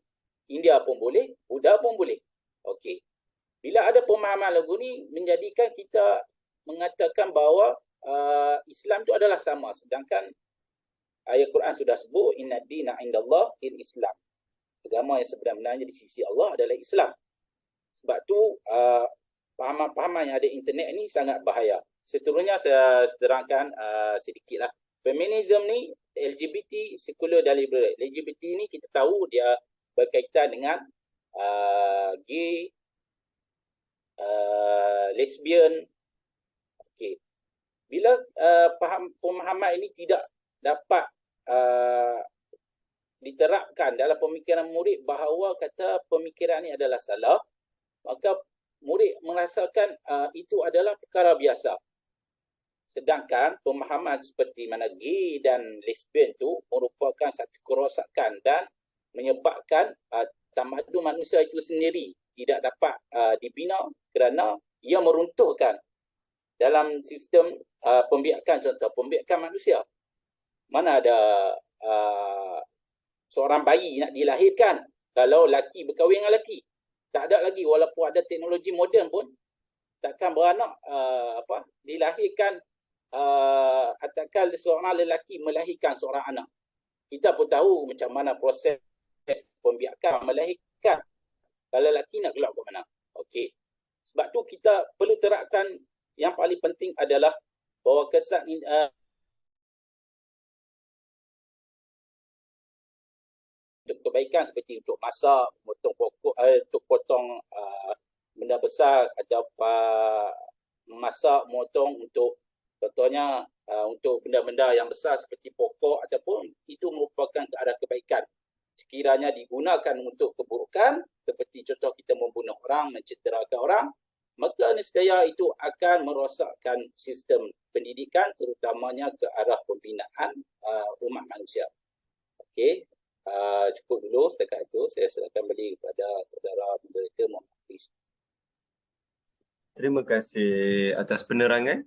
India pun boleh, Buddha pun boleh. Okey. Bila ada pemahaman lagu ni menjadikan kita mengatakan bahawa Islam itu adalah sama, sedangkan ayat Quran sudah sebut inna dina indallah Islam. Agama yang sebenarnya di sisi Allah adalah Islam. Sebab tu pahaman-pahaman yang ada internet ni sangat bahaya. Seterusnya saya terangkan sedikitlah. Feminism ni LGBT, sekular dan liberal. LGBT ni kita tahu dia berkaitan dengan gay, lesbian. Okey. Bila pemahaman ini tidak dapat diterapkan dalam pemikiran murid bahawa kata pemikiran ini adalah salah, maka murid merasakan itu adalah perkara biasa. Sedangkan pemahaman seperti mana gay dan lesbian itu merupakan satu kerosakan dan menyebabkan tamadun manusia itu sendiri tidak dapat dibina kerana ia meruntuhkan dalam sistem pembiakan, contoh pembiakan manusia. Mana ada seorang bayi nak dilahirkan kalau laki berkahwin dengan laki? Tak ada lagi, walaupun ada teknologi moden pun takkan beranak dilahirkan takkan seorang lelaki melahirkan seorang anak. Kita pun tahu macam mana proses pembiakan melahirkan. Kalau lelaki nak keluar ke mana? Okey. Sebab tu kita perlu terapkan yang paling penting adalah bahawa kesan untuk kebaikan seperti untuk masak, potong pokok, untuk potong benda besar atau memasak, memotong untuk contohnya untuk benda-benda yang besar seperti pokok ataupun itu merupakan ke arah kebaikan. Sekiranya digunakan untuk keburukan seperti contoh kita membunuh orang, mencederakan orang, maka nescaya itu akan merosakkan sistem pendidikan terutamanya ke arah pembinaan umat manusia. Okey. Cukup dulu setakat itu. Saya serahkan kembali kepada saudara moderator Muhammad Hafiz. Terima kasih atas penerangan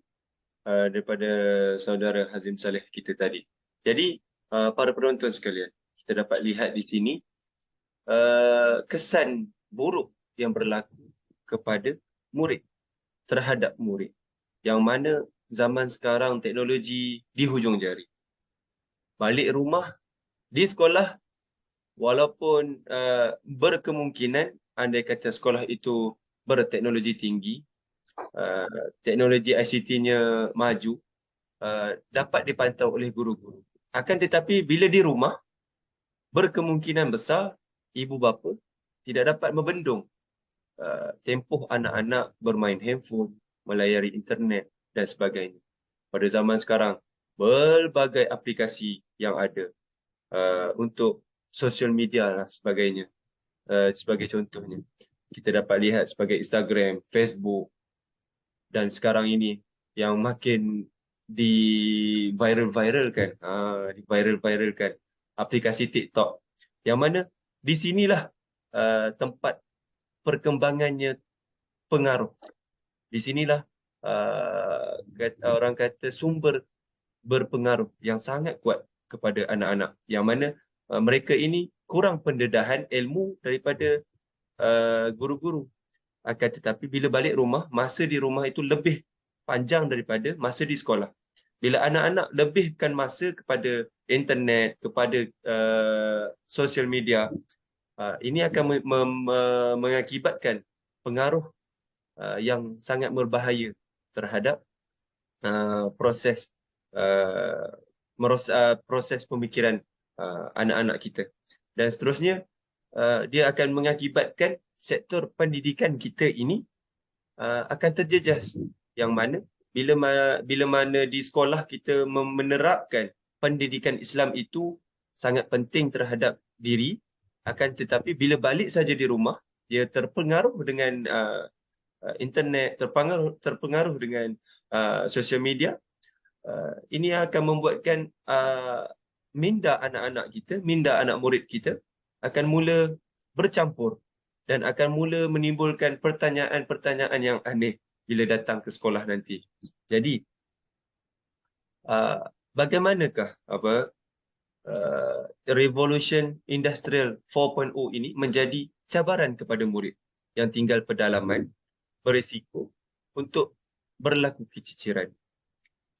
daripada saudara Hazim Saleh kita tadi. Jadi para penonton sekalian, kita dapat lihat di sini kesan buruk yang berlaku kepada murid terhadap murid, yang mana zaman sekarang teknologi di hujung jari. Balik rumah di sekolah, walaupun berkemungkinan andai kata sekolah itu berteknologi tinggi, teknologi ICT-nya maju, dapat dipantau oleh guru-guru. Akan tetapi bila di rumah, berkemungkinan besar ibu bapa tidak dapat membendung tempoh anak-anak bermain handphone, melayari internet dan sebagainya. Pada zaman sekarang, pelbagai aplikasi yang ada untuk sosial media dan sebagainya. Sebagai contohnya, kita dapat lihat sebagai Instagram, Facebook, dan sekarang ini yang makin di-viral-viralkan, aplikasi TikTok, yang mana di sinilah tempat perkembangannya pengaruh. Di sinilah orang kata sumber berpengaruh yang sangat kuat kepada anak-anak, yang mana mereka ini kurang pendedahan ilmu daripada guru-guru. Akan tetapi bila balik rumah, masa di rumah itu lebih panjang daripada masa di sekolah. Bila anak-anak lebihkan masa kepada internet, kepada sosial media, ini akan mengakibatkan pengaruh yang sangat berbahaya terhadap proses pemikiran anak-anak kita. Dan seterusnya, dia akan mengakibatkan sektor pendidikan kita ini akan terjejas, yang mana bila mana di sekolah kita menerapkan pendidikan Islam itu sangat penting terhadap diri, akan tetapi bila balik saja di rumah, dia terpengaruh dengan internet, terpengaruh dengan sosial media. Ini akan membuatkan minda anak-anak kita, minda anak murid kita akan mula bercampur dan akan mula menimbulkan pertanyaan-pertanyaan yang aneh bila datang ke sekolah nanti. Jadi, bagaimanakah revolution industrial 4.0 ini menjadi cabaran kepada murid yang tinggal pedalaman, berisiko untuk berlaku keciciran.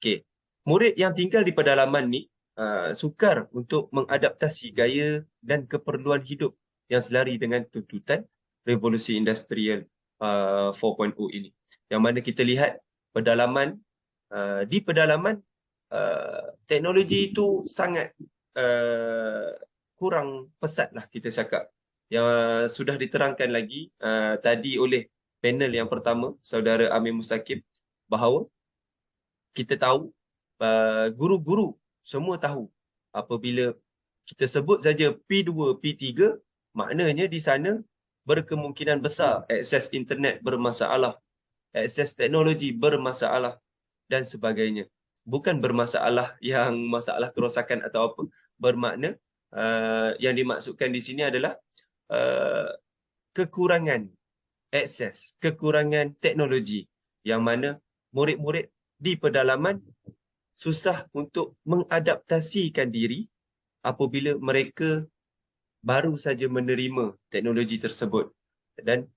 Okey, murid yang tinggal di pedalaman ni sukar untuk mengadaptasi gaya dan keperluan hidup yang selari dengan tuntutan revolusi industrial 4.0 ini. Yang mana kita lihat pedalaman, di pedalaman teknologi itu sangat kurang pesat lah kita cakap. Yang sudah diterangkan lagi tadi oleh panel yang pertama, saudara Amir Mustaqim, bahawa kita tahu, guru-guru semua tahu apabila kita sebut saja P2, P3, maknanya di sana berkemungkinan besar akses internet bermasalah, akses teknologi bermasalah dan sebagainya. Bukan bermasalah yang masalah kerosakan atau apa. Bermakna yang dimaksudkan di sini adalah kekurangan akses, kekurangan teknologi yang mana murid-murid di pedalaman susah untuk mengadaptasikan diri apabila mereka baru saja menerima teknologi tersebut dan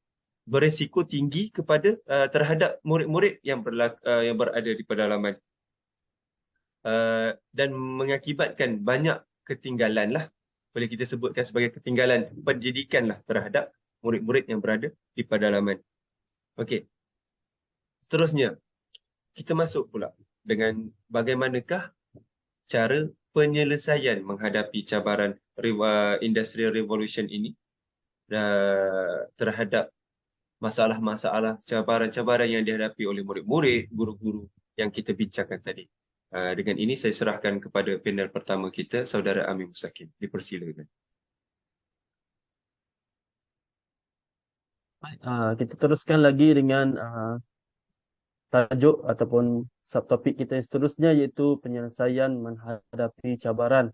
beresiko tinggi kepada terhadap murid-murid yang berada di pedalaman dan mengakibatkan banyak ketinggalan lah, boleh kita sebutkan sebagai ketinggalan pendidikan lah terhadap murid-murid yang berada di pedalaman. Okey. Seterusnya, kita masuk pula dengan bagaimanakah cara penyelesaian menghadapi cabaran Industrial Revolution ini terhadap masalah-masalah, cabaran-cabaran yang dihadapi oleh murid-murid, guru-guru yang kita bincangkan tadi. Dengan ini saya serahkan kepada panel pertama kita, Saudara Amir Mustakim. Dipersilakan. Kita teruskan lagi dengan tajuk ataupun subtopik kita yang seterusnya, iaitu penyelesaian menghadapi cabaran.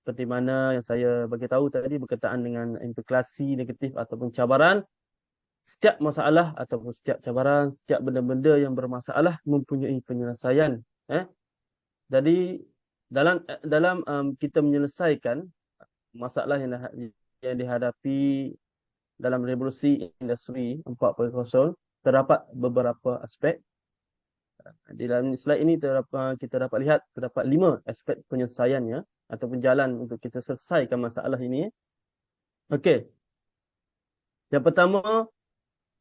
Seperti mana yang saya bagi tahu tadi berkaitan dengan implikasi negatif ataupun cabaran. Setiap masalah ataupun setiap cabaran, setiap benda-benda yang bermasalah mempunyai penyelesaian. Jadi dalam kita menyelesaikan masalah yang dihadapi dalam revolusi industri 4.0, terdapat beberapa aspek. Di dalam slide ini kita dapat lihat terdapat 5 aspek penyelesaiannya ataupun jalan untuk kita selesaikan masalah ini. Okey. Yang pertama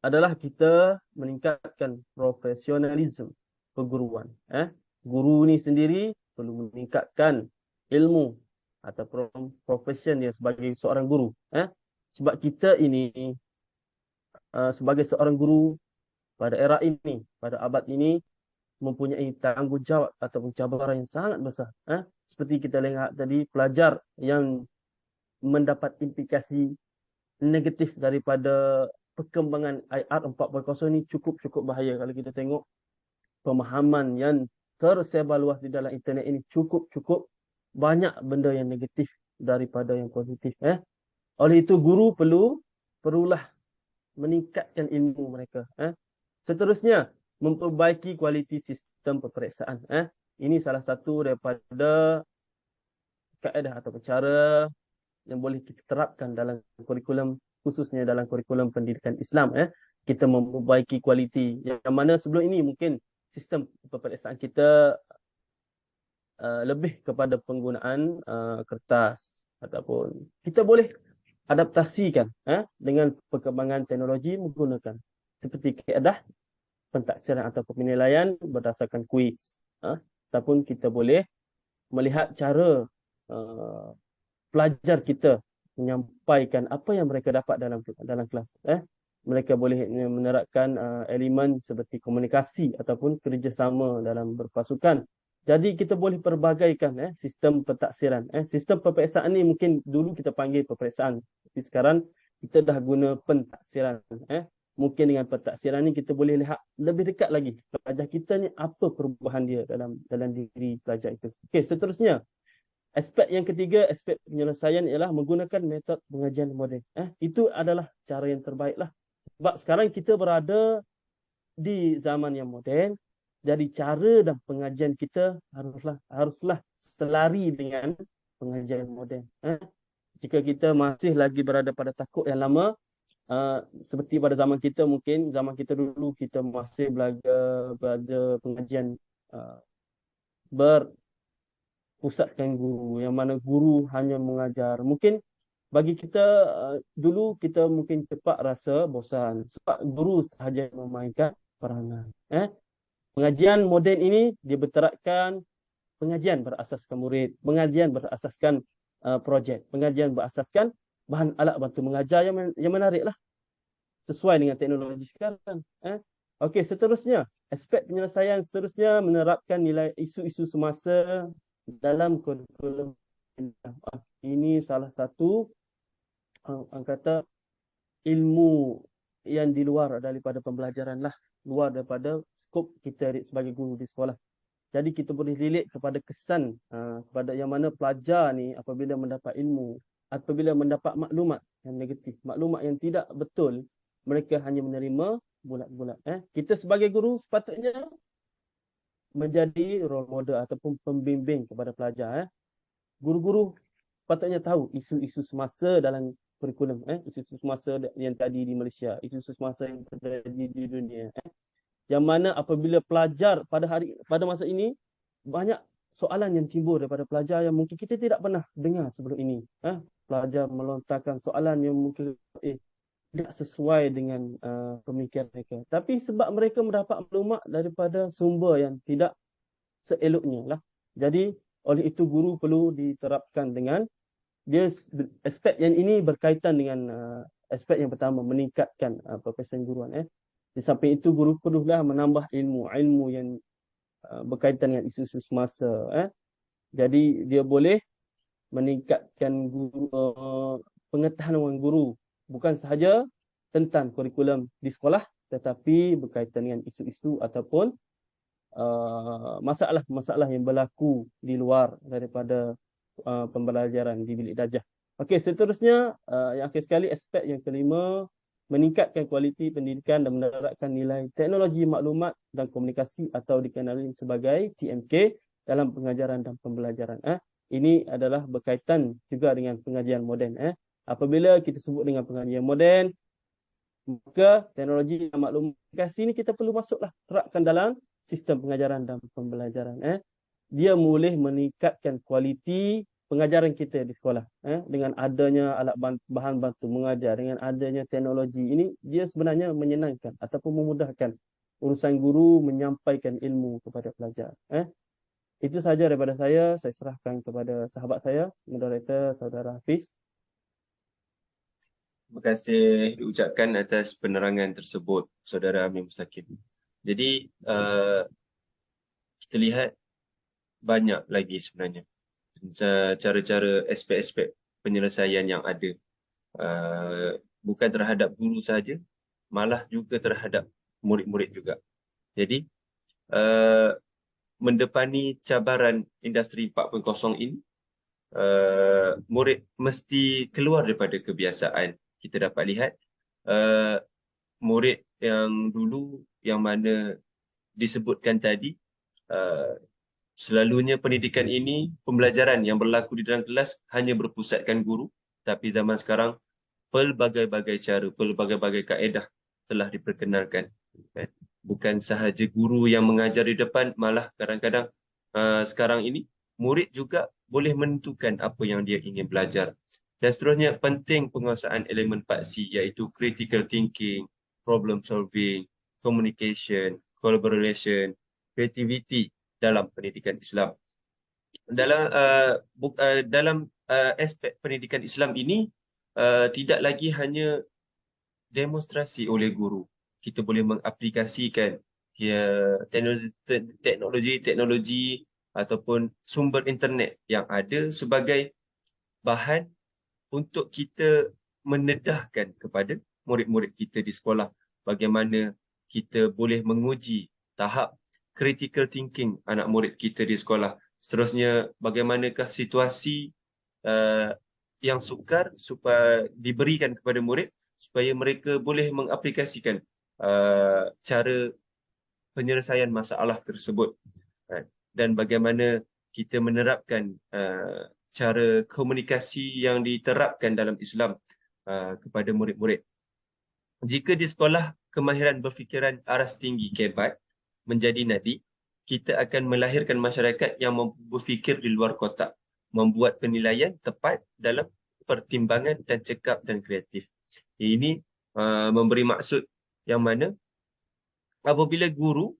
adalah kita meningkatkan profesionalisme perguruan. Guru ni sendiri perlu meningkatkan ilmu ataupun profession dia sebagai seorang guru. Sebab kita ini sebagai seorang guru pada era ini, pada abad ini, mempunyai tanggungjawab ataupun cabaran yang sangat besar. Seperti kita lihat tadi, pelajar yang mendapat implikasi negatif daripada perkembangan IR 4.0 ini cukup bahaya. Kalau kita tengok pemahaman yang tersebar luas di dalam internet ini, cukup banyak benda yang negatif daripada yang positif. Oleh itu guru perlulah meningkatkan ilmu mereka. Seterusnya, memperbaiki kualiti sistem peperiksaan. Ini salah satu daripada kaedah atau cara yang boleh kita terapkan dalam kurikulum, khususnya dalam kurikulum pendidikan Islam. Kita memperbaiki kualiti, yang mana sebelum ini mungkin sistem peperiksaan kita lebih kepada penggunaan kertas, ataupun kita boleh adaptasikan dengan perkembangan teknologi menggunakan seperti kaedah pentaksiran atau penilaian berdasarkan kuis. Ataupun kita boleh melihat cara pelajar kita menyampaikan apa yang mereka dapat dalam kelas. Mereka boleh menerapkan elemen seperti komunikasi ataupun kerjasama dalam berpasukan. Jadi kita boleh perbagaikan sistem pentaksiran. Sistem peperiksaan ni mungkin dulu kita panggil peperiksaan, tapi sekarang kita dah guna pentaksiran. Mungkin dengan pentaksiran ni kita boleh lihat lebih dekat lagi pelajar kita ni apa perubahan dia dalam diri pelajar itu. Okey, seterusnya, aspek yang ketiga, aspek penyelesaian ialah menggunakan metod pengajian moden. Itu adalah cara yang terbaik lah. Sebab sekarang kita berada di zaman yang moden, jadi cara dan pengajian kita haruslah selari dengan pengajian moden. Jika kita masih lagi berada pada takut yang lama, seperti pada zaman kita, mungkin zaman kita dulu kita masih belajar pengajian berpusatkan guru, yang mana guru hanya mengajar. Mungkin bagi kita dulu kita mungkin cepat rasa bosan sebab guru sahaja memainkan peranan. Pengajian moden ini dia berterapkan pengajian berasaskan murid, pengajian berasaskan projek, pengajian berasaskan bahan alat bantu mengajar yang menarik lah, sesuai dengan teknologi sekarang. Okey, seterusnya, aspek penyelesaian seterusnya menerapkan nilai isu-isu semasa dalam kurikulum. Ini salah satu kata ilmu yang di luar daripada pembelajaran lah, luar daripada skop kita sebagai guru di sekolah. Jadi kita boleh relate kepada kesan kepada yang mana pelajar ni apabila mendapat ilmu, apabila mendapat maklumat yang negatif, maklumat yang tidak betul, mereka hanya menerima bulat-bulat. Kita sebagai guru sepatutnya menjadi role model ataupun pembimbing kepada pelajar. Guru-guru patutnya tahu isu-isu semasa dalam kurikulum, isu-isu semasa yang tadi di Malaysia, isu-isu semasa yang terjadi di dunia. Yang mana apabila pelajar pada masa ini banyak soalan yang timbul daripada pelajar yang mungkin kita tidak pernah dengar sebelum ini. Pelajar melontarkan soalan yang mungkin tidak sesuai dengan pemikiran mereka. Tapi sebab mereka mendapat maklumat daripada sumber yang tidak seeloknya lah. Jadi oleh itu guru perlu diterapkan dengan aspek yang ini berkaitan dengan aspek yang pertama, meningkatkan profesion guruan. Di samping itu guru perlulah menambah ilmu yang berkaitan dengan isu-isu semasa. Jadi dia boleh meningkatkan pengetahuan guru bukan sahaja tentang kurikulum di sekolah, tetapi berkaitan dengan isu-isu ataupun masalah-masalah yang berlaku di luar daripada pembelajaran di bilik darjah. Okey, seterusnya yang akhir sekali, aspek yang kelima, meningkatkan kualiti pendidikan dan menerapkan nilai teknologi maklumat dan komunikasi atau dikenali sebagai TMK dalam pengajaran dan pembelajaran. Ini adalah berkaitan juga dengan pengajian moden. Apabila kita sebut dengan pengajian moden, maka teknologi dan maklumat komunikasi ini kita perlu masuklah, terapkan dalam sistem pengajaran dan pembelajaran. Dia boleh meningkatkan kualiti pengajaran kita di sekolah. Dengan adanya alat bahan bantu mengajar, dengan adanya teknologi ini, dia sebenarnya menyenangkan ataupun memudahkan urusan guru menyampaikan ilmu kepada pelajar. Itu sahaja daripada saya serahkan kepada sahabat saya, moderator Saudara Hafiz. Terima kasih diucapkan atas penerangan tersebut, Saudara Amir Mustaqim. Jadi, kita lihat banyak lagi sebenarnya cara-cara, aspek-aspek penyelesaian yang ada. Bukan terhadap guru saja, malah juga terhadap murid-murid juga. Jadi, mendepani cabaran industri 4.0 ini, murid mesti keluar daripada kebiasaan. Kita dapat lihat murid yang dulu yang mana disebutkan tadi, selalunya pendidikan ini, pembelajaran yang berlaku di dalam kelas hanya berpusatkan guru, tapi zaman sekarang pelbagai-bagai cara, pelbagai-bagai kaedah telah diperkenalkan. Bukan sahaja guru yang mengajar di depan, malah kadang-kadang sekarang ini murid juga boleh menentukan apa yang dia ingin belajar. Dan seterusnya, penting penguasaan elemen 4C, iaitu critical thinking, problem solving, communication, collaboration, creativity dalam pendidikan Islam. Dalam aspek pendidikan Islam ini, tidak lagi hanya demonstrasi oleh guru. Kita boleh mengaplikasikan teknologi ataupun sumber internet yang ada sebagai bahan untuk kita mendedahkan kepada murid-murid kita di sekolah bagaimana kita boleh menguji tahap critical thinking anak murid kita di sekolah. Seterusnya, bagaimanakah situasi yang sukar supaya diberikan kepada murid supaya mereka boleh mengaplikasikan cara penyelesaian masalah tersebut, dan bagaimana kita menerapkan cara komunikasi yang diterapkan dalam Islam kepada murid-murid. Jika di sekolah kemahiran berfikiran aras tinggi kebat menjadi nadi, kita akan melahirkan masyarakat yang mampu berfikir di luar kotak, membuat penilaian tepat dalam pertimbangan dan cekap dan kreatif. Ini memberi maksud yang mana apabila guru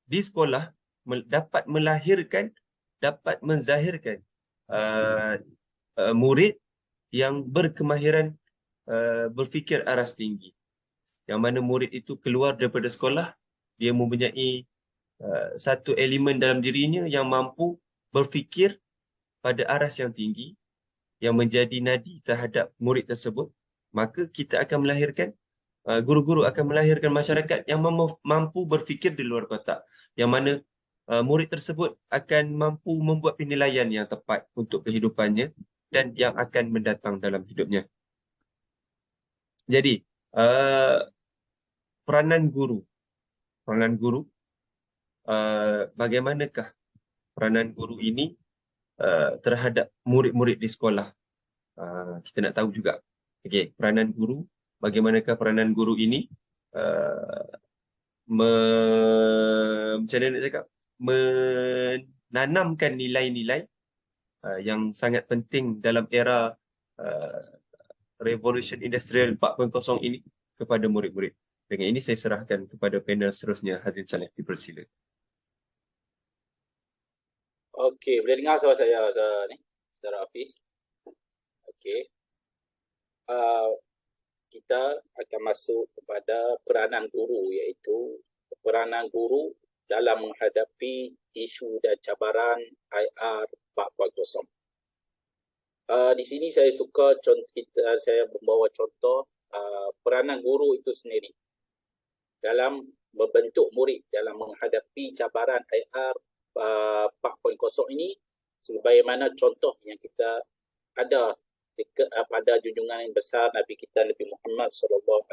di sekolah dapat melahirkan, dapat menzahirkan murid yang berkemahiran berfikir aras tinggi, yang mana murid itu keluar daripada sekolah, dia mempunyai satu elemen dalam dirinya yang mampu berfikir pada aras yang tinggi, yang menjadi nadi terhadap murid tersebut, maka kita akan melahirkan, guru-guru akan melahirkan masyarakat yang mampu berfikir di luar kotak, yang mana murid tersebut akan mampu membuat penilaian yang tepat untuk kehidupannya dan yang akan mendatang dalam hidupnya. Jadi, peranan guru. Peranan guru, bagaimanakah peranan guru ini terhadap murid-murid di sekolah. Kita nak tahu juga. Okey, peranan guru, bagaimanakah peranan guru ini macam mana nak cakap, menanamkan nilai-nilai yang sangat penting dalam era Revolution Industrial 4.0 ini kepada murid-murid. Dengan ini saya serahkan kepada panel seterusnya. Hazrin Saleh, dipersila. Okey, boleh dengar suara saya, Saudara Hafiz? Okey. Kita akan masuk kepada peranan guru, iaitu peranan guru dalam menghadapi isu dan cabaran IR 4.0. Di sini saya suka saya membawa contoh peranan guru itu sendiri dalam membentuk murid dalam menghadapi cabaran IR 4.0 ini, sebagaimana contoh yang kita ada pada junjungan yang besar Nabi kita Nabi Muhammad SAW.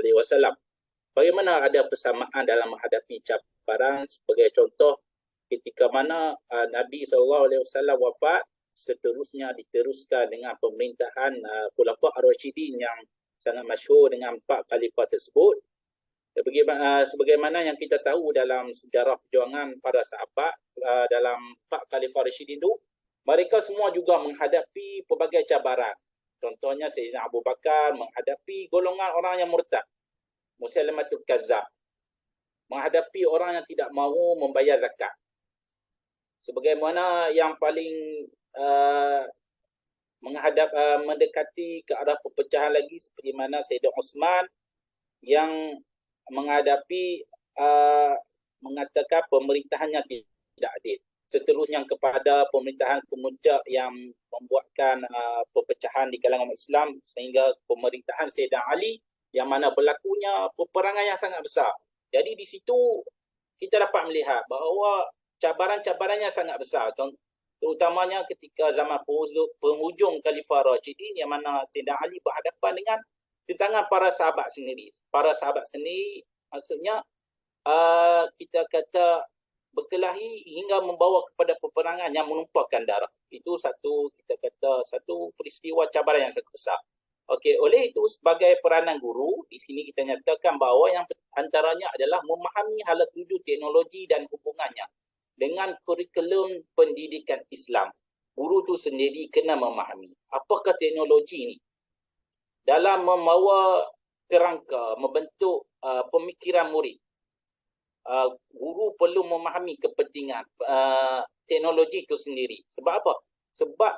Bagaimana ada persamaan dalam menghadapi cabaran. Sebagai contoh, ketika mana Nabi SAW wafat, seterusnya diteruskan dengan pemerintahan Khulafa' Ar-Rasyidin yang sangat masyhur dengan 4 khalifah tersebut. Sebagaimana yang kita tahu dalam sejarah perjuangan para sahabat dalam 4 khalifah Rasyidin itu, mereka semua juga menghadapi pelbagai cabaran. Contohnya Sayyidina Abu Bakar menghadapi golongan orang yang murtad, Musailamatul Kazzab, menghadapi orang yang tidak mahu membayar zakat. Sebagaimana yang paling mendekati ke arah perpecahan lagi, seperti mana Sayyidina Uthman yang menghadapi mengatakan pemerintahannya tidak adil. Seterusnya kepada pemerintahan pemuncak yang membuatkan perpecahan di kalangan umat Islam, sehingga pemerintahan Sayyidina Ali yang mana berlakunya peperangan yang sangat besar. Jadi di situ kita dapat melihat bahawa cabaran-cabarannya sangat besar, terutamanya ketika zaman penghujung Khalifah Rasyidin, yang mana Sayyidina Ali berhadapan dengan tentangan para sahabat sendiri. Para sahabat sendiri maksudnya kita kata berkelahi hingga membawa kepada peperangan yang menumpahkan darah. Itu satu peristiwa cabaran yang sangat besar. Okey, oleh itu sebagai peranan guru, di sini kita nyatakan bahawa yang antaranya adalah memahami hala tuju teknologi dan hubungannya dengan kurikulum pendidikan Islam. Guru itu sendiri kena memahami apakah teknologi ini dalam membawa kerangka membentuk pemikiran murid. Guru perlu memahami kepentingan teknologi itu sendiri. Sebab apa? Sebab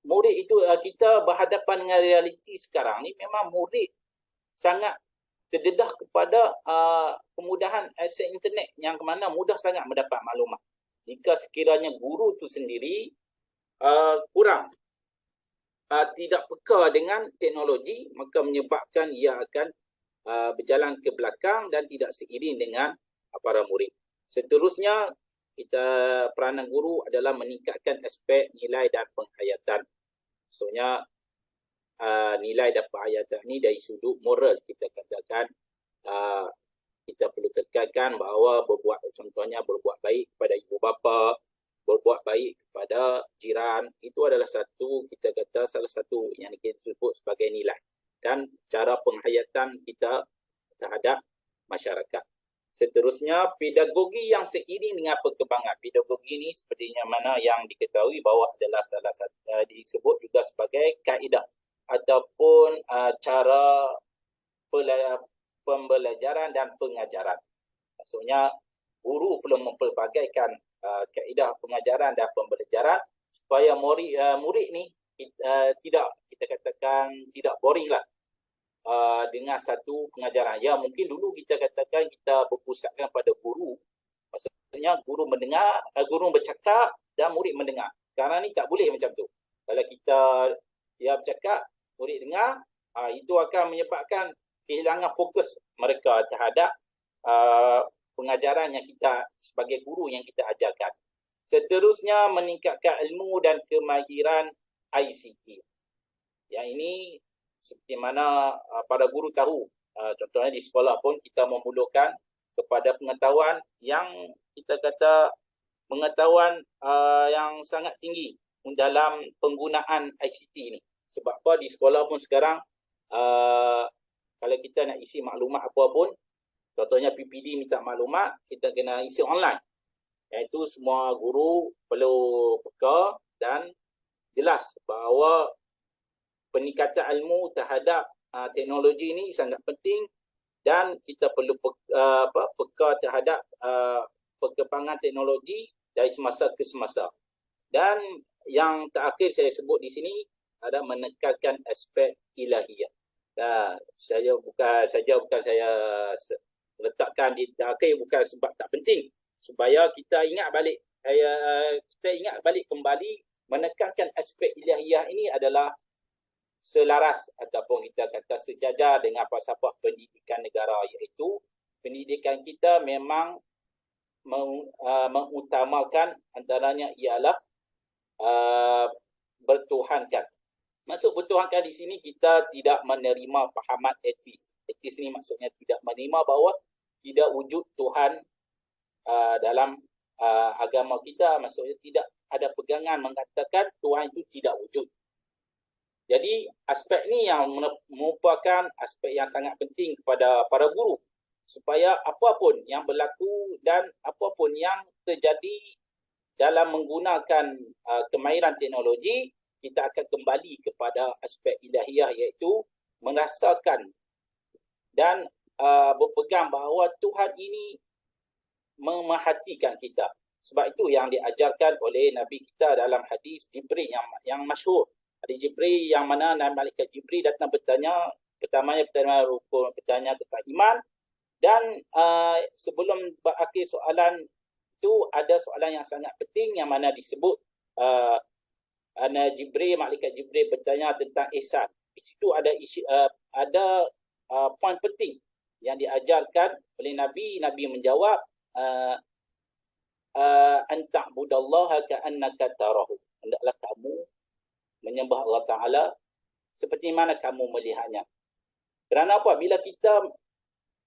murid itu, kita berhadapan dengan realiti sekarang ni, memang murid sangat terdedah kepada kemudahan akses internet yang mana mudah sangat mendapat maklumat. Jika sekiranya guru itu sendiri kurang tidak peka dengan teknologi, maka menyebabkan ia akan berjalan ke belakang dan tidak seiring dengan para murid. Seterusnya, peranan guru adalah meningkatkan aspek nilai dan penghayatan. Maksudnya nilai dan penghayatan ini dari sudut moral, kita katakan kita perlu tekankan bahawa contohnya berbuat baik kepada ibu bapa, berbuat baik kepada jiran, itu adalah salah satu yang kita sebut sebagai nilai dan cara penghayatan kita terhadap masyarakat. Seterusnya, pedagogi yang seiring dengan perkembangan. Pedagogi ini sepertinya mana yang diketahui bahawa adalah salah satu disebut juga sebagai kaedah ataupun cara pembelajaran dan pengajaran. Maksudnya, guru perlu mempelbagaikan kaedah pengajaran dan pembelajaran supaya murid ni tidak, kita katakan, tidak boring lah dengan satu pengajaran. Ya, mungkin dulu kita katakan kita berpusatkan pada guru. Maksudnya guru mendengar, guru bercakap dan murid mendengar. Sekarang ni tak boleh macam tu. Kalau kita bercakap, murid dengar, itu akan menyebabkan kehilangan fokus mereka terhadap pengajaran yang kita sebagai guru yang kita ajarkan. Seterusnya, meningkatkan ilmu dan kemahiran ICT. Yang ini seperti mana para guru tahu, contohnya di sekolah pun kita memerlukan kepada pengetahuan yang kita kata pengetahuan yang sangat tinggi dalam penggunaan ICT ini. Sebab apa di sekolah pun sekarang kalau kita nak isi maklumat apa pun, contohnya PPD minta maklumat, kita kena isi online. Iaitu semua guru perlu peka dan jelas bahawa peningkatan ilmu terhadap teknologi ini sangat penting dan kita perlu peka terhadap perkembangan teknologi dari semasa ke semasa. Dan yang terakhir saya sebut di sini adalah menekankan aspek ilahiyah. Saya bukan saya letakkan di akhir bukan sebab tak penting, supaya kita ingat balik kembali menekankan aspek ilahiyah ini adalah selaras ataupun kita kata sejajar dengan falsafah pendidikan negara, iaitu pendidikan kita memang mengutamakan antaranya ialah bertuhankan. Maksud bertuhankan di sini kita tidak menerima fahaman etis. Etis ini maksudnya tidak menerima bahawa tidak wujud Tuhan dalam agama kita. Maksudnya tidak ada pegangan mengatakan Tuhan itu tidak wujud. Jadi aspek ni yang merupakan aspek yang sangat penting kepada para guru, supaya apapun yang berlaku dan apapun yang terjadi dalam menggunakan kemahiran teknologi, kita akan kembali kepada aspek ilahiyah, iaitu merasakan dan berpegang bahawa Tuhan ini memerhatikan kita. Sebab itu yang diajarkan oleh Nabi kita dalam hadis Jibril yang masyhur. Hadis Jibril yang mana malaikat Jibril datang bertanya, pertamanya bertanya tentang iman, dan sebelum berakhir soalan itu ada soalan yang sangat penting yang mana disebut malaikat Jibril bertanya tentang ihsan. Di situ ada poin penting yang diajarkan oleh Nabi. Nabi menjawab, anta'budallaha ka'annaka tarahu. Hendaklah kamu menyembah Allah Ta'ala seperti mana kamu melihatnya. Kerana apa? Bila kita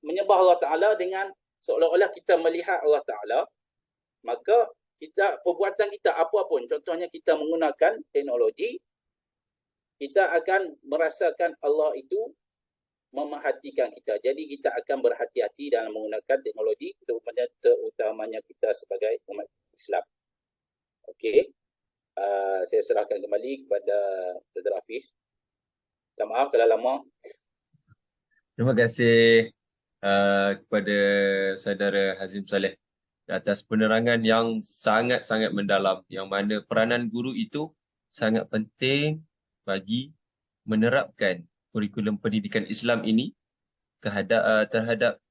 menyembah Allah Ta'ala dengan seolah-olah kita melihat Allah Ta'ala, maka perbuatan kita apapun, contohnya kita menggunakan teknologi, kita akan merasakan Allah itu memerhatikan kita. Jadi kita akan berhati-hati dalam menggunakan teknologi, terutamanya kita sebagai umat Islam. Okey. Saya serahkan kembali kepada Saudara Hafiz. Minta maaf kalau lama. Terima kasih kepada Saudara Hazim Saleh atas penerangan yang sangat-sangat mendalam, yang mana peranan guru itu sangat penting bagi menerapkan kurikulum pendidikan Islam ini terhadap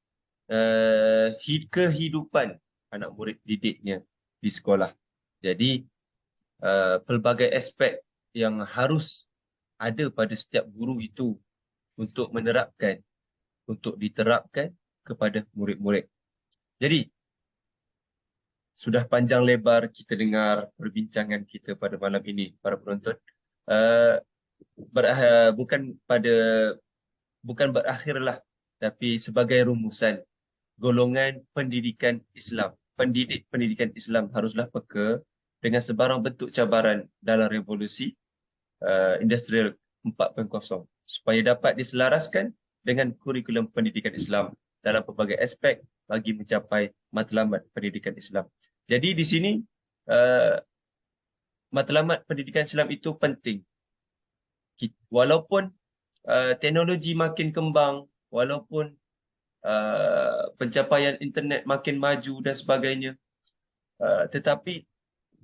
kehidupan anak murid didiknya di sekolah. Jadi pelbagai aspek yang harus ada pada setiap guru itu untuk diterapkan kepada murid-murid. Jadi sudah panjang lebar kita dengar perbincangan kita pada malam ini, para penonton. Bukan berakhirlah, tapi sebagai rumusan, golongan pendidikan Islam, pendidik pendidikan Islam haruslah peka dengan sebarang bentuk cabaran dalam revolusi industrial 4.0 supaya dapat diselaraskan dengan kurikulum pendidikan Islam dalam pelbagai aspek bagi mencapai matlamat pendidikan Islam. Jadi di sini matlamat pendidikan Islam itu penting. Walaupun teknologi makin kembang, walaupun pencapaian internet makin maju dan sebagainya, tetapi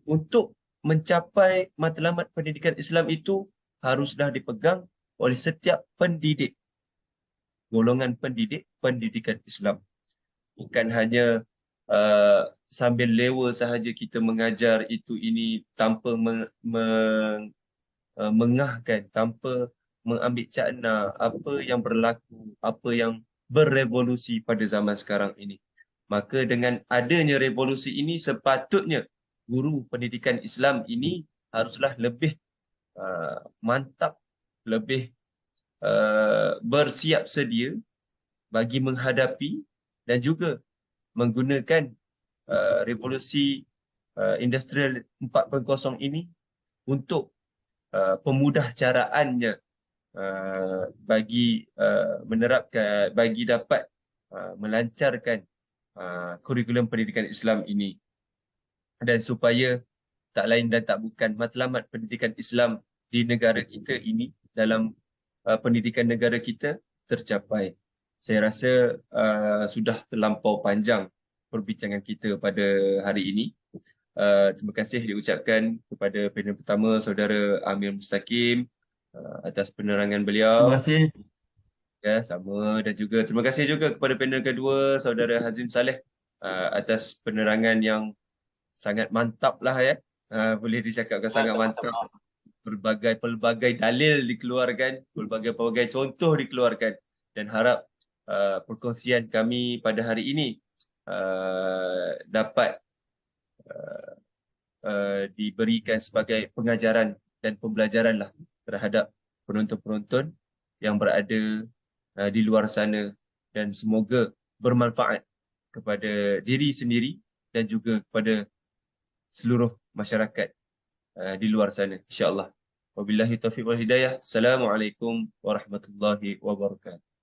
untuk mencapai matlamat pendidikan Islam itu haruslah dipegang oleh setiap pendidik, golongan pendidik pendidikan Islam. Bukan hanya sambil lewa sahaja kita mengajar itu ini tanpa mengahkan, tanpa mengambil cakna apa yang berlaku, apa yang berevolusi pada zaman sekarang ini. Maka dengan adanya revolusi ini, sepatutnya guru pendidikan Islam ini haruslah lebih mantap, lebih bersiap sedia bagi menghadapi dan juga menggunakan revolusi industrial 4.0 ini untuk pemudah caraannya bagi menerapkan, bagi dapat melancarkan kurikulum pendidikan Islam ini, dan supaya tak lain dan tak bukan matlamat pendidikan Islam di negara kita ini, dalam pendidikan negara kita tercapai. Saya rasa sudah terlampau panjang perbincangan kita pada hari ini. Terima kasih diucapkan kepada panel pertama Saudara Amir Mustaqim atas penerangan beliau. Terima kasih. Ya, sama. Dan juga terima kasih juga kepada panel kedua Saudara Hazim Saleh atas penerangan yang sangat mantap lah ya. Boleh dicakapkan sangat mantap. Pelbagai dalil dikeluarkan, pelbagai contoh dikeluarkan, dan harap perkongsian kami pada hari ini dapat diberikan sebagai pengajaran dan pembelajaran lah terhadap penonton-penonton yang berada di luar sana, dan semoga bermanfaat kepada diri sendiri dan juga kepada seluruh masyarakat di luar sana, insya-Allah. Wabillahi taufiq wal hidayah. Assalamualaikum warahmatullahi wabarakatuh.